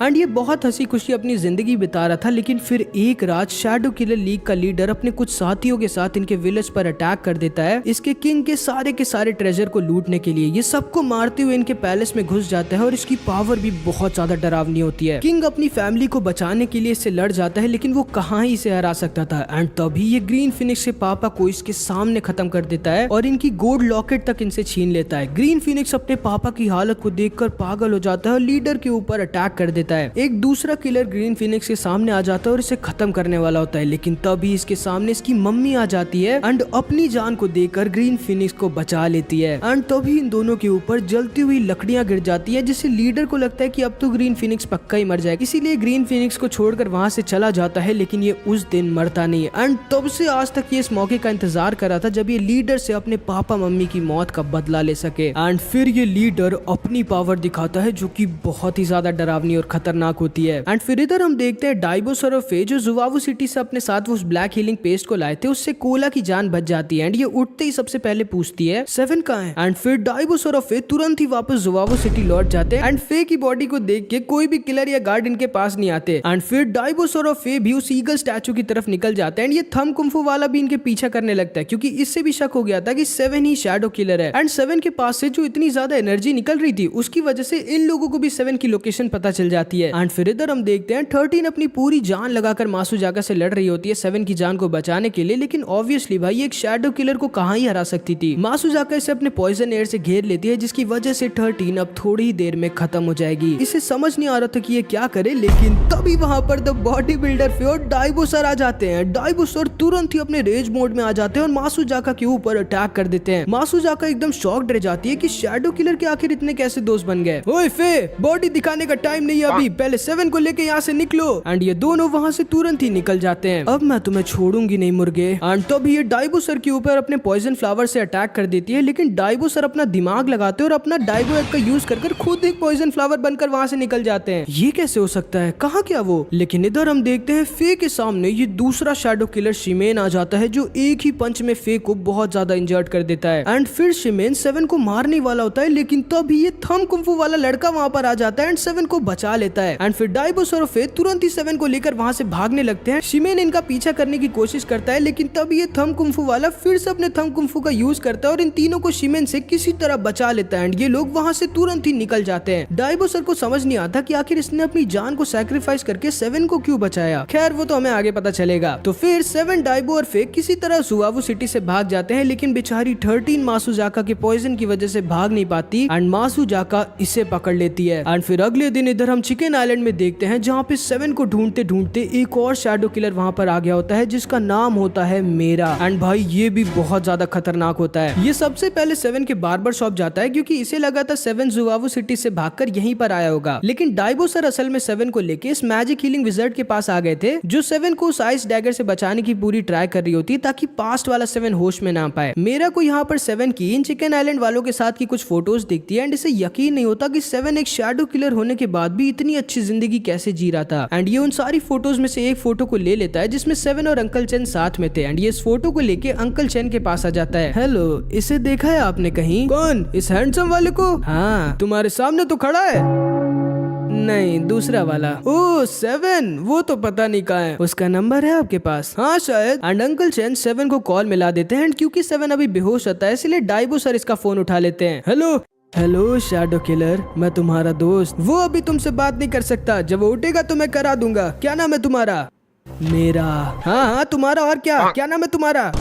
एंड ये बहुत हंसी खुशी अपनी जिंदगी बिता रहा था। लेकिन फिर एक रात शैडो किलर लीग का लीडर अपने कुछ साथियों के साथ इनके विलेज पर अटैक कर देता है, इसके किंग के सारे ट्रेजर को लूटने के लिए। ये सबको मारते हुए इनके पैलेस में घुस जाता है और इसकी पावर भी बहुत ज्यादा डरावनी होती है। किंग अपनी फैमिली को बचाने के लिए इससे लड़ जाता है, लेकिन वो कहाँ ही इसे हरा सकता था। एंड तभी ये ग्रीन फिनिक्स के पापा को इसके सामने खत्म कर देता है और इनकी गोल्ड लॉकेट तक इनसे छीन लेता है। ग्रीन फिनिक्स अपने पापा की हालत को देखकर पागल हो जाता है और लीडर के ऊपर अटैक कर देता है। एक दूसरा किलर ग्रीन फिनिक्स के सामने आ जाता है और इसे खत्म करने वाला होता है, लेकिन तभी इसके सामने इसकी मम्मी आ जाती है एंड अपनी जान को देकर ग्रीन फिनिक्स को बचा लेती है। एंड तभी इन दोनों के ऊपर जलती हुई लकड़ियां गिर जाती है, जिससे लीडर को लगता है कि अब तो ग्रीन फिनिक्स पक्का ही मर जाएगा। इसीलिए ग्रीन फिनिक्स को छोड़कर वहां से चला जाता है, लेकिन ये उस दिन मरता नहीं है। एंड तब से आज तक ये इस मौके का इंतजार कर रहा था जब ये लीडर से अपने पापा मम्मी की मौत का बदला ले सके। एंड फिर ये लीडर अपनी पावर दिखाता है जो कि बहुत ही ज्यादा डरावनी और खतरनाक होती है। एंड फिर इधर हम देखते हैं डाइबोसर और फे जो जुवावू सिटी से अपने साथ उस ब्लैक हीलिंग पेस्ट को लाए थे, उससे कोला की जान बच जाती है। एंड ये उठते ही सबसे पहले पूछती है, सेवन कहाँ है? एंड फिर डाइबोसर और फे तुरंत ही वापस जुवावू सिटी लौट जाते हैं। एंड फे की बॉडी को देख के कोई भी किलर या गार्ड इनके पास नहीं आते। एंड फिर डाइबोसर और फे भी उस ईगल स्टैचू की तरफ निकल जाते हैं। एंड ये थंब कुंफू वाला भी इनके पीछा करने लगता है, क्योंकि इससे भी शक हो गया था कि सेवन ही शैडो किलर है। एंड सेवन के पास से जो इतनी ज्यादा एनर्जी निकल रही थी, उसकी वजह से इन लोगों को भी सेवन की लोकेशन पता चल जाती है। एंड फिर इधर हम देखते हैं 13 अपनी पूरी जान लगाकर मासुजाका से लड़ रही होती है सेवन की जान को बचाने के लिए, लेकिन ऑब्वियसली भाई एक शैडो किलर को कहां ही हरा सकती थी। मासुजाका इसे अपने पॉइजन एयर से घेर लेती है, जिसकी वजह से 13 अब थोड़ी ही देर में खत्म हो जाएगी। इसे समझ नहीं आ रहा था कि ये क्या करे, लेकिन तभी वहां पर द बॉडी बिल्डर फे और डाइबोसर आ जाते हैं। डाइबोसर तुरंत ही अपने रेज मोड में आ जाते हैं और मासुजाका के ऊपर अटैक कर देते हैं। मासुजाका एकदम शॉक्ड रह जाती है कि शैडो किलर के आखिर इतने कैसे दोस्त बन गए। ओए फे, बॉडी दिखाने का टाइम नहीं है अभी, पहले सेवन को लेके यहाँ से निकलो। एंड ये दोनों वहाँ से तुरंत ही निकल जाते हैं। अब मैं तुम्हें छोड़ूंगी नहीं मुर्गे। एंड तभी ये डाइबोसर के ऊपर अपने पॉइजन फ्लावर से अटैक कर देती है, लेकिन डाइबोसर अपना दिमाग लगाते हैं और अपना डाइबो एग का यूज कर खुद एक पॉइजन फ्लावर बनकर वहाँ से निकल जाते हैं। ये कैसे हो सकता है, कहाँ क्या वो? लेकिन इधर हम देखते हैं फे के सामने ये दूसरा शैडो किलर शिमेन आ जाता है, जो एक ही पंच में फे को बहुत ज्यादा इंजर्ड कर देता है। एंड फिर शिमेन सेवन को मारने वाला होता है, लेकिन तभी ये थंब कुंफू वाला लड़का वहाँ पर आ जाता है एंड सेवन को बचा लेता है। एंड फिर डाइबोसर और फे तुरंत ही सेवन को लेकर वहाँ से भागने लगते हैं। शिमेन इनका पीछा करने की कोशिश करता है, लेकिन तब ये थंब कुंफू वाला फिर से अपने थंब कुंफू का यूज करता है और इन तीनों को शिमेन से किसी तरह बचा लेता है। एंड ये लोग वहाँ से तुरंत ही निकल जाते हैं। डाइबोसर को समझ नहीं आता कि आखिर इसने अपनी जान को सैक्रिफाइस करके सेवन को क्यों बचाया। खैर वो तो हमें आगे पता चलेगा। तो फिर सेवन, डाइबो और फे किसी तरह जुवावू सिटी से भाग जाते हैं, लेकिन बेचारी 13 मासुजाका के पॉइजन की वजह से भाग नहीं पाती एंड मासुजाका इसे पकड़ लेती है। एंड फिर अगले दिन इधर हम चिकन आइलैंड में देखते हैं, जहाँ पे सेवन को ढूंढते ढूंढते एक और शैडो किलर वहाँ पर आ गया होता है, जिसका नाम होता है मेरा। एंड भाई ये भी बहुत ज्यादा खतरनाक होता है। ये सबसे पहले सेवन के बार्बर शॉप जाता है, क्योंकि इसे लगा था सेवन जुवावू सिटी से भागकर यहीं पर आया होगा। लेकिन डाइबोसर असल में सेवन को लेके इस मैजिक हीलिंग विजर्ड के पास आ गए थे, जो सेवन को उस आइस डैगर से बचाने की पूरी ट्राई कर रही होती, ताकि पास्ट वाला सेवन होश में ना पाए। मेरा को यहाँ पर सेवन की इन चिकन आइलैंड वालों के साथ की कुछ फोटोज दिखती है एंड इसे यकीन नहीं होता कि सेवन एक शैडो किलर होने के बाद भी इतनी अच्छी जिंदगी कैसे जी रहा था। एंड ये उन सारी फोटोज में से एक फोटो को ले लेता है, जिसमें सेवन और अंकल चेन साथ में थे। एंड ये इस फोटो को लेके अंकल चेन के पास आ जाता है। हेलो, इसे देखा है आपने कहीं? कौन? इस हैंडसम वाले को? हाँ, तुम्हारे सामने तो खड़ा है। नहीं, दूसरा वाला। ओह सेवन, वो तो पता नहीं कहाँ है। उसका नंबर है आपके पास? हाँ शायद। एंड अंकल चेन सेवन को कॉल मिला देते हैं, क्योंकि सेवन अभी बेहोश होता है, इसलिए डाइबो सर इसका फोन उठा लेते हैं। हेलो शैडो किलर, मैं तुम्हारा दोस्त। वो अभी तुमसे बात नहीं कर सकता, जब वो उठेगा तो मैं करा दूंगा। क्या नाम है तुम्हारा? मेरा। हाँ, तुम्हारा। और क्या नाम है तुम्हारा?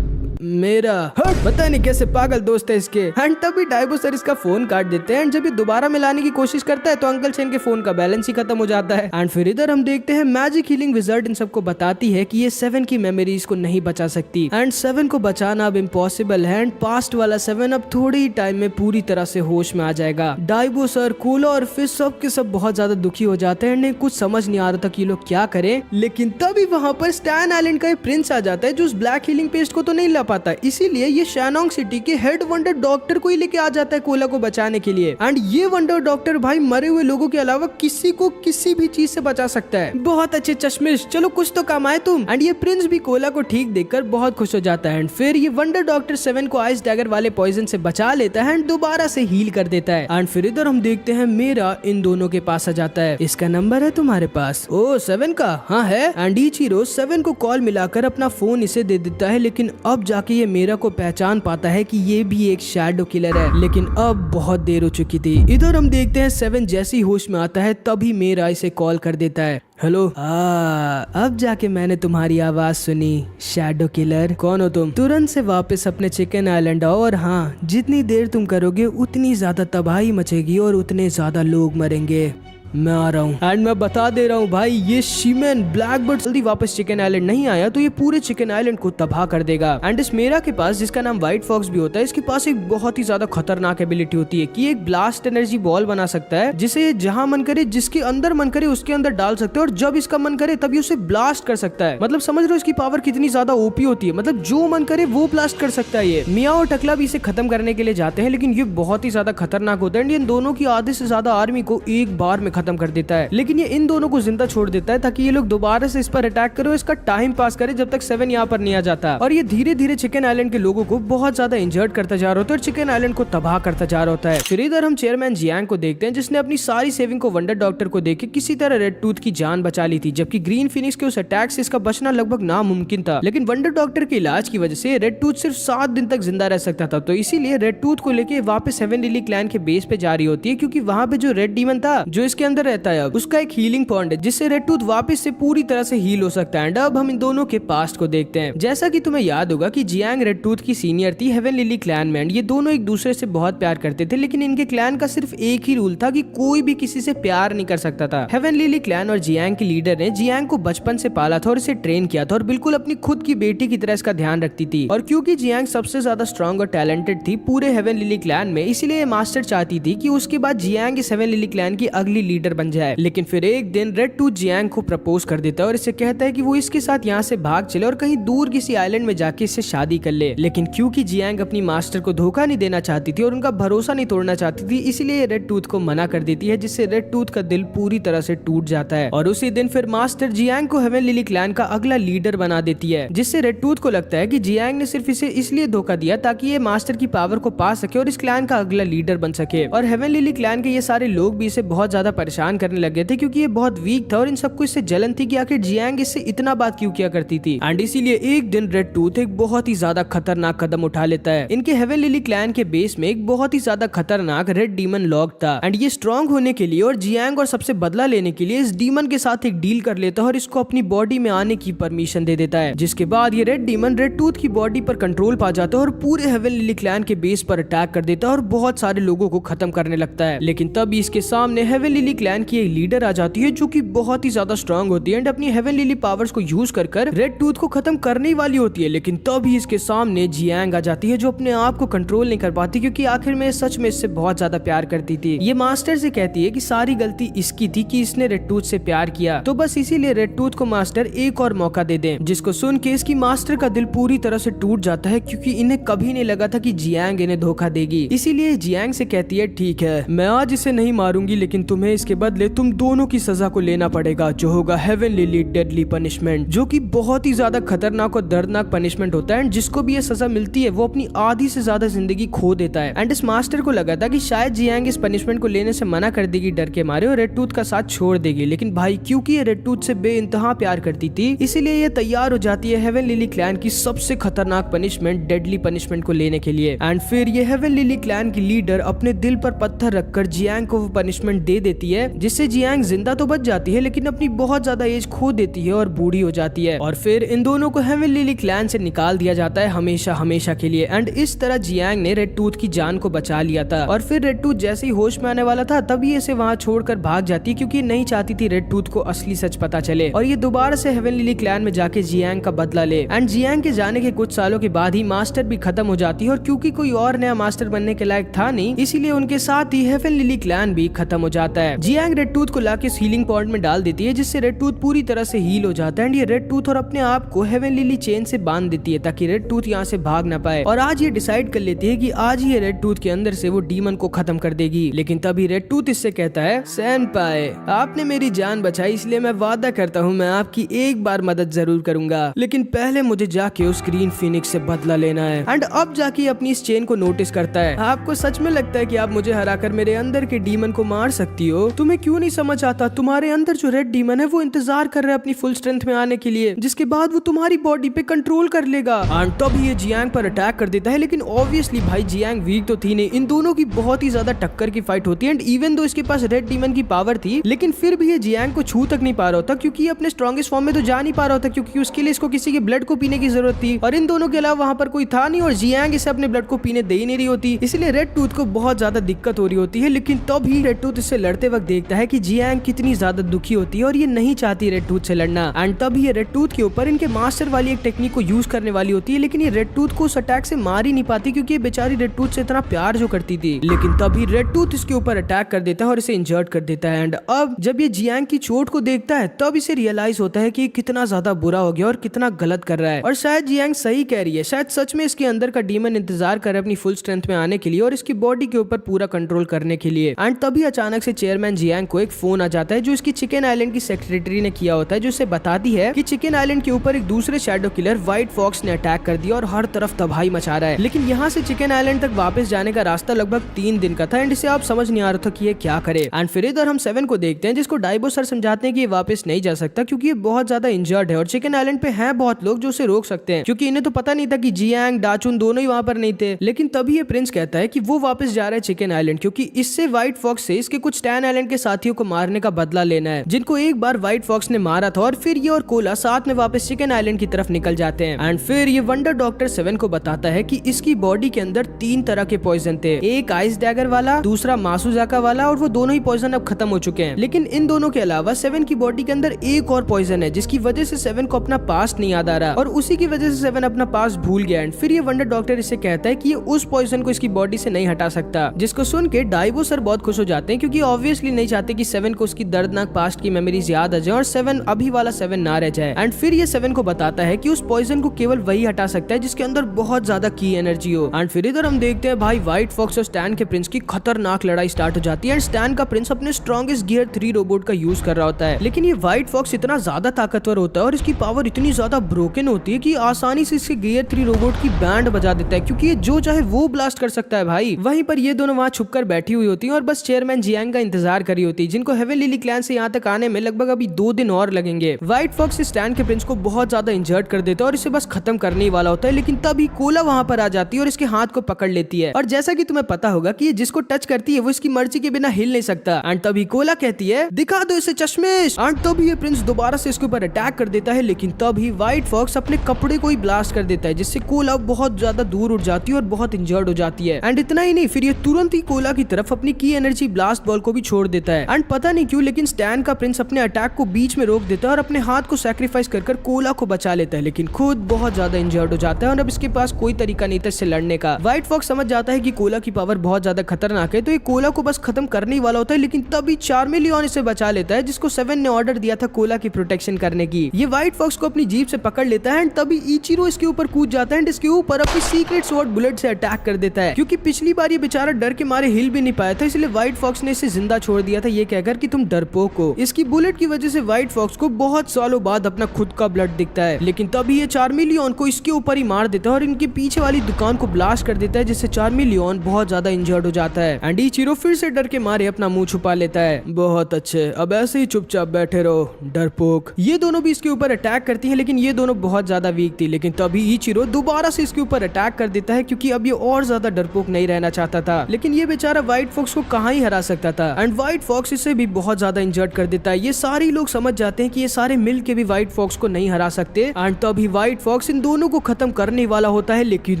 मेरा। पता नहीं कैसे पागल दोस्त है इसके। एंड तभी डाइबो सर इसका फोन काट देते हैं। एंड जब ये दोबारा मिलाने की कोशिश करता है तो अंकल चेन के फोन का बैलेंस ही खत्म हो जाता है। एंड फिर इधर हम देखते हैं मैजिक हीलिंग विजर्ड इन सबको बताती है कि ये सेवन की मेमोरीज को नहीं बचा सकती एंड सेवन को बचाना अब इम्पॉसिबल है। एंड पास्ट वाला सेवन अब थोड़े ही टाइम में पूरी तरह से होश में आ जाएगा। डाइबो सर, कोला और फिश सब के सब बहुत ज्यादा दुखी हो जाते हैं। इन्हें कुछ समझ नहीं आ रहा था कि लोग क्या करें। लेकिन तभी वहां पर स्टैन आइलैंड का एक प्रिंस आ जाता है, जो उस ब्लैक हीलिंग पेस्ट को तो नहीं ला पाता, इसीलिए ये शैनोंग सिटी के हेड वंडर डॉक्टर को ही लेके आ जाता है कोला को बचाने के लिए। एंड ये वंडर डॉक्टर भाई मरे हुए लोगों के अलावा किसी को किसी भी चीज से बचा सकता है। बहुत अच्छे चश्मिश, चलो कुछ तो काम आए तुम। एंड ये प्रिंस भी कोला को ठीक देखकर बहुत खुश हो जाता है। एंड फिर ये वंडर डॉक्टर 7 को आइस डैगर वाले पॉइजन से बचा लेता है एंड दोबारा से हील कर देता है। एंड फिर इधर हम देखते हैं मेरा इन दोनों के पास आ जाता है। इसका नंबर है तुम्हारे पास? ओ 7 का? हाँ है। एंड इचिरो 7 को कॉल मिलाकर अपना फोन इसे दे देता है, लेकिन अब जाके ये मेरा को पहचान पाता है कि ये भी एक शैडो किलर है, लेकिन अब बहुत देर हो चुकी थी। इधर हम देखते हैं 7 जैसे ही होश में आता है तभी मेरा इसे कॉल कर देता है। हेलो, अब जाके मैंने तुम्हारी आवाज सुनी। शैडो किलर, कौन हो तुम? तुरंत से वापस अपने चिकन आइलैंड आओ, और हाँ, जितनी देर तुम करोगे उतनी ज्यादा तबाही मचेगी और उतने ज्यादा लोग मरेंगे। मैं आ रहा हूँ। एंड मैं बता दे रहा हूँ भाई, ये शीमैन ब्लैकबर्ड जल्दी वापस चिकन आइलैंड नहीं आया तो ये पूरे चिकन आइलैंड को तबाह कर देगा। एंड इस मेरा के पास, जिसका नाम व्हाइट फॉक्स भी होता है, इसके पास एक बहुत ही ज्यादा खतरनाक एबिलिटी होती है कि एक ब्लास्ट एनर्जी बॉल बना सकता है, जिसे ये जहां मन करे, जिसके अंदर मन करे उसके अंदर डाल सकते हैं, और जब इसका मन करे तभी उसे ब्लास्ट कर सकता है। मतलब समझ रहे हो इसकी पावर कितनी ज्यादा ओपी होती है, मतलब जो मन करे वो ब्लास्ट कर सकता है। ये मिया और टकला भी इसे खत्म करने के लिए जाते हैं, लेकिन ये बहुत ही ज्यादा खतरनाक होता है। इन दोनों की आधे से ज्यादा आर्मी को एक बार में खत्म कर देता है, लेकिन ये इन दोनों को जिंदा छोड़ देता है ताकि ये लोग दोबारा से इस पर अटैक करो, इसका टाइम पास करे जब तक 7 यहाँ पर नहीं आ जाता। और ये धीरे धीरे चिकन आइलैंड के लोगों को बहुत ज्यादा इंजर्ड करता जा रहा होता है और चिकन आइलैंड को तबाह करता जा रहा होता है। फिर इधर हम चेयरमैन जियांग को देखते हैं, जिसने अपनी सारी सेविंग को वंडर डॉक्टर को देके किसी तरह रेड टूथ की जान बचा ली थी, जबकि ग्रीन फिनिक्स के उस अटैक से इसका बचना लगभग नामुमकिन था। लेकिन वंडर डॉक्टर के इलाज की वजह से रेड टूथ सिर्फ 7 दिन तक जिंदा रह सकता था, तो इसीलिए रेड टूथ को लेके वापस 7 लिली क्लैन के बेस पे जा रही होती है, क्योंकि वहाँ पे जो रेड डीमन था जो इसके अंदर रहता है, अब उसका एक हीलिंग पॉइंट है जिससे रेड टूथ वापस से पूरी तरह से हील हो सकता है। एंड अब हम इन दोनों के पास्ट को देखते हैं। जैसा कि तुम्हें याद होगा कि जियांग रेड टूथ की सीनियर थी हेवन लिली क्लैन में, ये दोनों एक दूसरे से बहुत प्यार करते थे, लेकिन इनके क्लैन का सिर्फ एक ही रूल था कि कोई भी किसी से प्यार नहीं कर सकता था। हेवन लिली क्लैन और जियांग के लीडर ने जियांग को बचपन से पाला था और इसे ट्रेन किया था, और बिल्कुल अपनी खुद की बेटी की तरह इसका ध्यान रखती थी। और क्योंकि जियांग सबसे ज्यादा स्ट्रॉन्ग और टैलेंटेड थी पूरे हेवन लिली क्लैन में, इसीलिए मास्टर चाहती थी कि उसके बाद जियांग इस हेवन लिली क्लैन की अगली लीडर बन जाए। लेकिन फिर एक दिन रेड टूथ जियांग को प्रपोज कर देता है और इसे कहता है कि वो इसके साथ यहाँ से भाग चले और कहीं दूर किसी आइलैंड में जाके इससे शादी कर ले। लेकिन क्योंकि जियांग अपनी मास्टर को धोखा नहीं देना चाहती थी और उनका भरोसा नहीं तोड़ना चाहती थी, इसीलिए रेड टूथ को मना कर देती है, जिससे रेड टूथ का दिल पूरी तरह से टूट जाता है। और उसी दिन फिर मास्टर जियांग को हेवन लिली क्लैन का अगला लीडर बना देती है, जिससे रेड टूथ को लगता है कि जियांग ने सिर्फ इसे इसलिए धोखा दिया ताकि ये मास्टर की पावर को पा सके और इस क्लैन का अगला लीडर बन सके। और हेवन लिली क्लैन के ये सारे लोग भी इसे बहुत ज्यादा परेशान करने लगे थे, क्योंकि ये बहुत वीक था और इन सबको इससे जलन थी कि आखिर जियांग इससे इतना बात क्यों किया करती थी। एंड इसीलिए एक दिन रेड टूथ एक बहुत ही ज्यादा खतरनाक कदम उठा लेता है। इनके हेवन लिली क्लैन के बेस में एक बहुत ही ज्यादा खतरनाक रेड डीमन लॉक था, एंड ये स्ट्रॉन्ग होने के लिए और जियांग और सबसे बदला लेने के लिए इस डीमन के साथ एक डील कर लेता है और इसको अपनी बॉडी में आने की परमिशन दे देता है, जिसके बाद ये रेड डीमन रेड टूथ की बॉडी पर कंट्रोल पा जाता है और पूरे हेवन लिली क्लैन के बेस पर अटैक कर देता है और बहुत सारे लोगों को खत्म करने लगता है। लेकिन तभी इसके सामने हेवन लिली क्लैन की एक लीडर आ जाती है जो कि बहुत ही ज्यादा स्ट्रॉन्ग होती है एंड अपनी हेवन लिली पावर्स को यूज कर रेड टूथ को खत्म करने वाली होती है। लेकिन तभी इसके सामने जियांग आ जाती है जो अपने आप को कंट्रोल नहीं कर पाती, क्योंकि आखिर में सच में इससे बहुत ज्यादा प्यार करती थी। ये मास्टर से कहती है कि सारी गलती इसकी थी कि इसने रेड टूथ से प्यार किया, तो बस इसीलिए रेड टूथ को मास्टर एक और मौका दे दे। जिसको सुन के इसकी मास्टर का दिल पूरी तरह से टूट जाता है, क्योंकि इन्हें कभी नहीं लगा था कि जियांग इन्हें धोखा देगी। इसीलिए जियांग से कहती है ठीक है, मैं आज इसे नहीं मारूंगी, लेकिन तुम्हें इसके बदले तुम दोनों की सजा को लेना पड़ेगा, जो होगा हेवन लिली डेडली पनिशमेंट, जो कि बहुत ही ज्यादा खतरनाक और दर्दनाक पनिशमेंट होता है। जिसको भी ये सजा मिलती है वो अपनी आधी से ज्यादा जिंदगी खो देता है। एंड इस मास्टर को लगा था कि शायद जियांग इस पनिशमेंट को लेने से मना कर देगी डर के मारे और रेड टूथ का साथ छोड़ देगी, लेकिन भाई क्योंकि ये रेड टूथ से बेइंतहा प्यार करती थी, इसीलिए ये तैयार हो जाती है हेवन लिली क्लैन की सबसे खतरनाक पनिशमेंट डेडली पनिशमेंट को लेने के लिए। एंड फिर ये हेवन लिली क्लैन की लीडर अपने दिल पर पत्थर रखकर जियांग को वो पनिशमेंट दे देती है, जिससे जियांग जिंदा तो बच जाती है लेकिन अपनी बहुत ज्यादा एज खो देती है और बूढ़ी हो जाती है। और फिर इन दोनों को हेवन लिली क्लैन से निकाल दिया जाता है हमेशा हमेशा के लिए। एंड इस तरह जियांग ने रेड टूथ की जान को बचा लिया था। और फिर रेड टूथ जैसे ही होश में आने वाला था तभी इसे वहां छोड़कर भाग जाती, क्योंकि नहीं चाहती थी रेड टूथ को असली सच पता चले और ये दोबारा से हेवन लिली क्लैन में जाके जियांग का बदला ले। एंड जियांग के जाने के कुछ सालों के बाद ही मास्टर भी खत्म हो जाती है, और क्योंकि कोई और नया मास्टर बनने के लायक था नहीं, इसीलिए उनके साथ ही हेवन लिली क्लैन भी खत्म हो जाता है। जियांग रेड टूथ को लाके हीलिंग पॉइंट में डाल देती है, जिससे रेड टूथ पूरी तरह से हील हो जाता है एंड ये रेड टूथ और अपने आप को हेवन लिली चेन से बांध देती है ताकि रेड टूथ यहाँ से भाग ना पाए। और आज ये डिसाइड कर लेती है कि आज ही रेड टूथ के अंदर से वो डीमन को खत्म कर देगी। लेकिन तभी रेड टूथ इससे कहता है, सेनपाई आपने मेरी जान बचाई, इसलिए मैं वादा करता हूँ मैं आपकी एक बार मदद जरूर करूंगा, लेकिन पहले मुझे जाके उस ग्रीन फिनिक्स से बदला लेना है। एंड अब जाके अपनी इस चेन को नोटिस करता है। आपको सच में लगता है कि आप मुझे हराकर मेरे अंदर के डीमन को मार सकती हो? तुम्हें क्यों नहीं समझ आता? तुम्हारे अंदर जो रेड डीमन है वो इंतजार कर रहा है अपनी फुल स्ट्रेंथ में आने के लिए, जिसके बाद वो तुम्हारी बॉडी पे कंट्रोल कर लेगा। एंड तभी ये जियांग पर अटैक कर देता है, लेकिन ऑब्वियसली भाई जियांग वीक तो थी नहीं। इन दोनों की बहुत ही ज्यादा टक्कर की फाइट होती है एंड इवन दो इसके पास रेड डीमन की पावर थी, लेकिन फिर भी ये जियांग को छू तक नहीं पा रहा होता, क्योंकि ये अपने स्ट्रॉन्गेस्ट फॉर्म में तो जा नहीं पा रहा होता, क्योंकि उसके लिए इसको किसी के ब्लड को पीने की जरूरत थी और इन दोनों के अलावा वहां पर कोई था नहीं और जियांग इसे अपने ब्लड को पीने दे ही नहीं रही होती। इसलिए रेड टूथ को बहुत ज्यादा दिक्कत हो रही होती है। लेकिन तभी रेड टूथ इससे लड़ते वक्त देखता है कि जियांग कितनी ज्यादा दुखी होती है और ये नहीं चाहती रेड टूथ से लड़ना। एंड तभी ये रेड टूथ के ऊपर इनके मास्टर वाली एक टेक्निक को यूज करने वाली होती है, लेकिन ये रेड टूथ को उस अटैक से मार ही नहीं पाती, क्योंकि ये बेचारी रेड टूथ से इतना प्यार जो करती थी। लेकिन तभी रेड टूथ इसके ऊपर अटैक कर देता है और इसे इंजर्ड कर देता है। एंड अब जब ये जियांग की चोट को देखता है तब इसे रियलाइज होता है कि कितना ज्यादा बुरा हो गया और कितना गलत कर रहा है। और शायद जियांग सही कह रही है, शायद सच में इसके अंदर का डीमन इंतजार कर अपनी फुल स्ट्रेंथ में आने के लिए और इसकी बॉडी के ऊपर पूरा कंट्रोल करने के लिए। एंड तभी अचानक से चेयरमैन जियांग को एक फोन आ जाता है जो इसकी चिकन आइलैंड की सेक्रेटरी ने किया होता है, जो उसे बताती है कि चिकन आइलैंड के ऊपर एक दूसरे शैडो किलर व्हाइट फॉक्स ने अटैक कर दिया और हर तरफ तबाही मचा रहा है। लेकिन यहाँ से चिकन आइलैंड तक वापस जाने का रास्ता लगभग 3 दिन का था एंड इसे आप समझ नहीं आ रहा था कि ये क्या करे। एंड फिर इधर हम 7 को देखते हैं, जिसको डाइबो सर समझाते हैं कि ये वापस नहीं जा सकता क्योंकि ये बहुत ज्यादा इंजर्ड है और चिकन आइलैंड पे हैं बहुत लोग जो उसे रोक सकते हैं, क्योंकि इन्हें तो पता नहीं था कि जियांग डाचुन दोनों ही वहां पर नहीं थे। लेकिन तभी ये प्रिंस कहता है कि वो वापस जा रहा है चिकन आइलैंड, क्योंकि इससे व्हाइट फॉक्स से इसके कुछ टैन आइलैंड के साथियों को मारने का बदला लेना है, जिनको एक बार व्हाइट फॉक्स ने मारा था। और फिर ये और कोला साथ में वापस चिकन आइलैंड की तरफ निकल जाते हैं। एंड फिर ये वंडर डॉक्टर 7 को बताता है कि इसकी बॉडी के अंदर 3 तरह के पॉइजन थे, एक आइस डैगर वाला, दूसरा मासुजाका वाला, और वो दोनों ही पॉइजन अब खत्म हो चुके हैं। लेकिन इन दोनों के अलावा 7 की बॉडी के अंदर एक और पॉइजन है, जिसकी वजह से 7 को अपना पास्ट नहीं याद आ रहा और उसी की वजह से 7 अपना पास्ट भूल गया। एंड फिर ये वंडर डॉक्टर इसे कहता है कि ये उस पॉइजन को इसकी बॉडी से नहीं हटा सकता, जिसको सुन के डाइबो सर बहुत खुश हो जाते हैं, क्योंकि ऑब्वियसली नहीं चाहते कि 7 को उसकी दर्दनाक पास्ट की मेमोरीज याद आ जाए और 7 अभी वाला 7 ना रह जाए। एंड फिर ये 7 को बताता है कि उस पॉइजन को केवल वही हटा सकता है जिसके अंदर बहुत ज्यादा की एनर्जी हो। एंड फिर इधर हम देखते हैं भाई व्हाइट फॉक्स और स्टैन के प्रिंस की खतरनाक लड़ाई स्टार्ट हो जाती है। एंड स्टैन का प्रिंस अपने स्ट्रॉन्गेस्ट गियर 3 रोबोट का यूज कर रहा होता है, लेकिन ये व्हाइट फॉक्स इतना ज्यादा ताकतवर होता है और इसकी पावर इतनी ज्यादा ब्रोकन होती है कि आसानी से इसके गियर 3 रोबोट की बैंड बजा देता है, क्योंकि ये जो चाहे वो ब्लास्ट कर सकता है भाई। वहीं पर ये दोनों वहां छुपकर बैठी हुई होती हैं और बस चेयरमैन जियांग का इंतजार करी होती है, जिनको हेवन लिली क्लैन से यहाँ तक आने में लगभग अभी 2 दिन और लगेंगे। व्हाइट फॉक्स स्टैन के प्रिंस को बहुत ज्यादा इंजर्ड कर देता है और इसे बस खत्म करने वाला होता है। लेकिन तभी कोला वहां पर आ जाती है और इसके हाथ को पकड़ लेती है। और जैसा कि तुम्हें पता होगा कि ये जिसको टच करती है वो इसकी मर्जी के बिना हिल नहीं सकता। एंड तभी कोला कहती है, दिखा दो इसे चश्मेश। एंड तभी ये प्रिंस दोबारा से इसके ऊपर अटैक कर देता है, लेकिन तभी व्हाइट फॉक्स अपने कपड़े को ही ब्लास्ट कर देता है, जिससे कोला बहुत ज्यादा दूर उड़ जाती है और बहुत इंजर्ड हो जाती है। एंड इतना ही नहीं, फिर ये तुरंत ही कोला की तरफ अपनी की एनर्जी ब्लास्ट बॉल को भी छोड़ देता है। एंड पता नहीं क्यों, लेकिन स्टैन का प्रिंस अपने अटैक को बीच में रोक देता है और अपने हाथ को सैक्रिफाइस कर कोला को बचा लेता है, लेकिन खुद बहुत ज्यादा इंजर्ड हो जाता है और अब इसके पास कोई तरीका नहीं था इससे लड़ने का। व्हाइट फॉक्स समझ जाता है कि कोला की पावर बहुत ज्यादा खतरनाक है, तो ये कोला को बस खत्म करने वाला होता है। लेकिन तभी चार्मेलियन इसे बचा लेता है, जिसको 7 ने ऑर्डर दिया था कोला की प्रोटेक्शन करने की। ये व्हाइट फॉक्स को अपनी जीप से पकड़ लेता है एंड तभी इचिरो इसके ऊपर कूद जाता है एंड इसके ऊपर अपनी सीक्रेट स्वॉर्ड बुलेट से अटैक कर देता है, क्योंकि पिछली बार ये बेचारा डर के मारे हिल भी नहीं पाया था, इसलिए व्हाइट फॉक्स ने इसे जिंदा छोड़ दिया था, ये कहकर कि तुम डरपोक हो। इसकी बुलेट की वजह से व्हाइट फॉक्स को बहुत सालों बाद अपना खुद का ब्लड दिखता है। लेकिन तभी ये चार्मेलियन को इसके ऊपर ही मार देता है और इनके पीछे वाली दुकान को ब्लास्ट कर देता है, जिससे चार्मेलियन बहुत ज्यादा इंजर्ड हो जाता है। एंड इचिरो फिर से डर के मारे अपना मुंह छुपा लेता है। बहुत अच्छे, अब ऐसे ही चुपचाप बैठे रहो डरपोक। ये दोनों भी इसके ऊपर अटैक करती है, लेकिन ये दोनों बहुत ज्यादा वीक थी। लेकिन तभी इचिरो दोबारा से इसके ऊपर अटैक कर देता है, क्योंकि अब ये और ज्यादा डरपोक नहीं रहना चाहता था। लेकिन ये बेचारा व्हाइट फॉक्स को कहाँ ही हरा सकता था। एंड व्हाइट फॉक्स इसे भी बहुत ज्यादा इंजर्ड कर देता है। ये सारे लोग समझ जाते हैं कि ये सारे मिल के भी व्हाइट फॉक्स को नहीं हरा सकते। एंड तभी व्हाइट फॉक्स इन दोनों को खत्म करने वाला होता है, लेकिन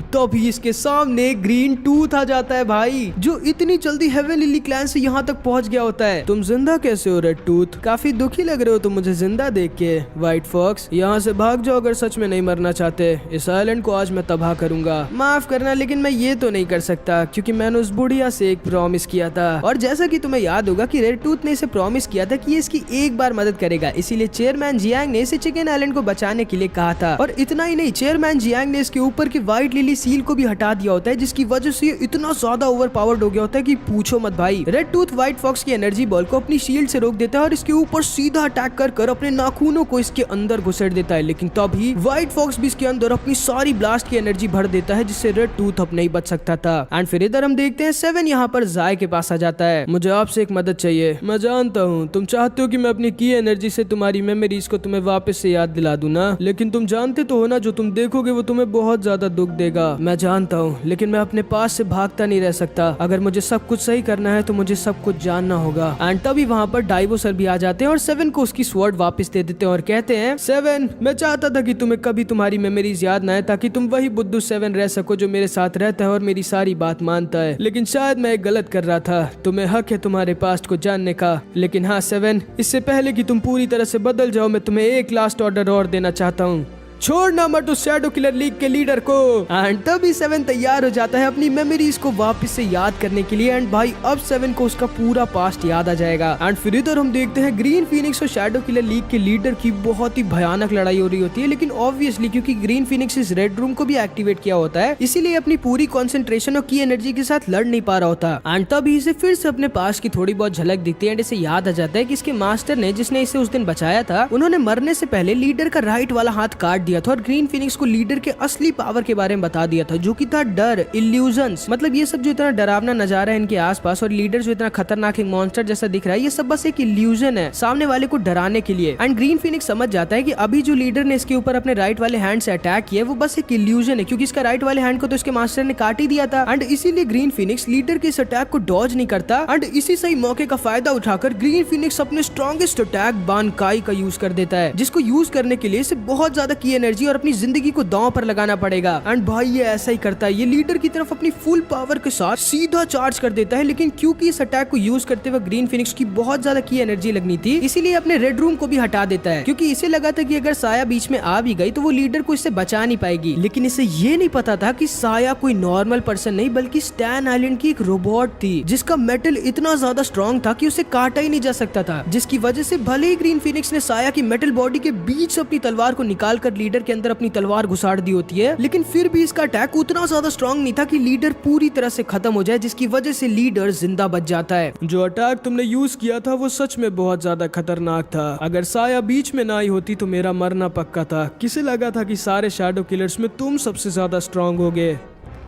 तभी इसके सामने ग्रीन टूथ आ जाता है भाई, जो इतनी जल्दी हेवन लिली क्लैन से यहाँ तक पहुंच गया होता है। तुम जिंदा कैसे हो रेड टूथ? काफी दुखी लग रहे हो तुम मुझे जिंदा देख के। व्हाइट फॉक्स यहाँ से भाग जाओ अगर सच में नहीं मरना चाहते। इस आइलैंड को आज मैं तबाह करूंगा। माफ करना, लेकिन मैं ये तो नहीं कर सकता, क्योंकि मैंने उस बुढ़िया से एक प्रॉमिस किया था। और जैसा कि तुम्हें याद होगा कि रेड टूथ ने इसे प्रॉमिस किया था कि ये इसकी एक बार मदद करेगा, इसीलिए चेयरमैन जियांग ने इसे चिकन आइलैंड को बचाने के लिए कहा था। और इतना ही नहीं, चेयरमैन जियांग ने इसके ऊपर की व्हाइट लिली सील को भी हटा दिया होता है, जिसकी वजह से ये इतना ज्यादा ओवर पावर्ड हो गया होता है कि पूछो मत भाई। रेड टूथ व्हाइट फॉक्स की एनर्जी बॉल को अपनी शील्ड से रोक देता है और इसके ऊपर सीधा अटैक कर अपने नाखूनों को इसके अंदर घुसेड़ देता है, लेकिन तभी व्हाइट फॉक्स भी इसके अंदर अपनी सारी ब्लास्ट की एनर्जी भर देता है, जिससे रेड टूथ अब नहीं बच सकता था। एंड फिर इधर हम देखते हैं 7 यहाँ पर जाय के पास आ जाता है। मुझे आपसे एक मदद चाहिए। मैं जानता हूँ तुम चाहते हो कि मैं अपनी की एनर्जी से तुम्हारी मेमोरीज को तुम्हें वापस से याद दिला दूं ना, लेकिन तुम जानते तो हो ना, जो तुम देखोगे वो तुम्हें बहुत ज्यादा दुख देगा। मैं जानता हूँ, लेकिन मैं अपने पास से भागता नहीं रह सकता। अगर मुझे सब कुछ सही करना है तो मुझे सब कुछ जानना होगा। एंड तभी वहाँ पर डाइवो सर भी आ जाते हैं और 7 को उसकी स्वॉर्ड वापस दे देते हैं और कहते हैं 7, मैं चाहता था कि तुम्हें कभी तुम्हारी मेमोरीज याद ना आए, ताकि तुम वही बुद्धू 7 रह सको जो मेरे साथ रहता है और मेरी सारी बात मानता है। लेकिन शायद मैं एक गलत कर रहा था। तुम्हें हक है तुम्हारे पास्ट को जानने का, लेकिन हाँ 7, इससे पहले कि तुम पूरी तरह से बदल जाओ, मैं तुम्हें एक लास्ट ऑर्डर और देना चाहता हूँ। छोड़ना मत उस शैडो किलर लीग के लीडर को। एंड तभी 7 तैयार हो जाता है अपनी मेमोरीज को वापस से याद करने के लिए। एंड भाई अब 7 को उसका पूरा पास्ट याद आ जाएगा। एंड फिर इधर हम देखते हैं ग्रीन फीनिक्स और शैडो किलर लीग के लीडर की बहुत ही भयानक लड़ाई हो रही होती है, लेकिन ऑब्वियसली क्योंकि ग्रीन फीनिक्स इस रेड रूम को भी एक्टिवेट किया होता है, इसीलिए अपनी पूरी कॉन्सेंट्रेशन और की एनर्जी के साथ लड़ नहीं पा रहा होता। एंड तभी इसे फिर से अपने पास्ट की थोड़ी बहुत झलक दिखती है एंड इसे याद आ जाता है कि इसके मास्टर ने, जिसने इसे उस दिन बचाया था, उन्होंने मरने से पहले लीडर का राइट वाला हाथ काट दिया था और ग्रीन फीनिक्स को लीडर के असली पावर के बारे में बता दिया था, जो कि था डर, इल्यूजन्स। मतलब ये सब जो इतना डरावना नजारा है इनके आसपास और लीडर जो इतना खतरनाक एक मॉन्स्टर जैसा दिख रहा है, ये सब बस एक इल्यूजन है सामने वाले को डराने के लिए। एंड ग्रीन फीनिक्स समझ जाता है कि अभी जो लीडर ने इसके ऊपर अपने राइट वाले हैंड से अटैक किया वो बस एक इल्यूजन है, क्योंकि इसका राइट वाले हैंड को तो इसके मास्टर ने काट ही दिया था। एंड इसीलिए ग्रीन फीनिक्स लीडर के इस अटैक को डॉज नहीं करता। एंड इसी सही मौके का फायदा उठाकर ग्रीन फीनिक्स अपने स्ट्रॉन्गेस्ट अटैक बानकाई का यूज कर देता है, जिसको यूज करने के लिए इसे बहुत ज्यादा की एनर्जी और अपनी जिंदगी को दांव पर लगाना पड़ेगा। एंड भाई ये ऐसा ही करता है, ये लीडर की तरफ अपनी फुल पावर के साथ सीधा चार्ज कर देता है, लेकिन क्योंकि इस अटैक को यूज करते हुए ग्रीन फीनिक्स की बहुत ज्यादा की एनर्जी लगनी थी, इसीलिए अपने रेड रूम को भी हटा देता है, क्योंकि इसे लगा था कि अगर साया बीच में आ भी गई तो वो लीडर को इससे बचा नहीं पाएगी। लेकिन इसे ये नहीं पता था कि साया कोई नॉर्मल पर्सन नहीं बल्कि स्टैन आइलैंड की एक रोबोट थी, जिसका मेटल इतना ज्यादा स्ट्रॉन्ग था कि उसे काटा ही नहीं जा सकता था, जिसकी वजह से भले ही ग्रीन फीनिक्स ने साया की मेटल बॉडी के बीच से अपनी तलवार को निकाल कर लीडर के अंदर अपनी तलवार घुसाड़ दी होती है, लेकिन फिर भी इसका अटैक उतना ज्यादा स्ट्रॉन्ग नहीं था कि लीडर पूरी तरह से खत्म हो जाए, जिसकी वजह से लीडर जिंदा बच जाता है। जो अटैक तुमने यूज किया था वो सच में बहुत ज्यादा खतरनाक था। अगर साया बीच में ना आई होती तो मेरा मरना पक्का था। किसे लगा था कि सारे शैडो किलर्स में तुम सबसे ज्यादा स्ट्रॉन्ग होगे?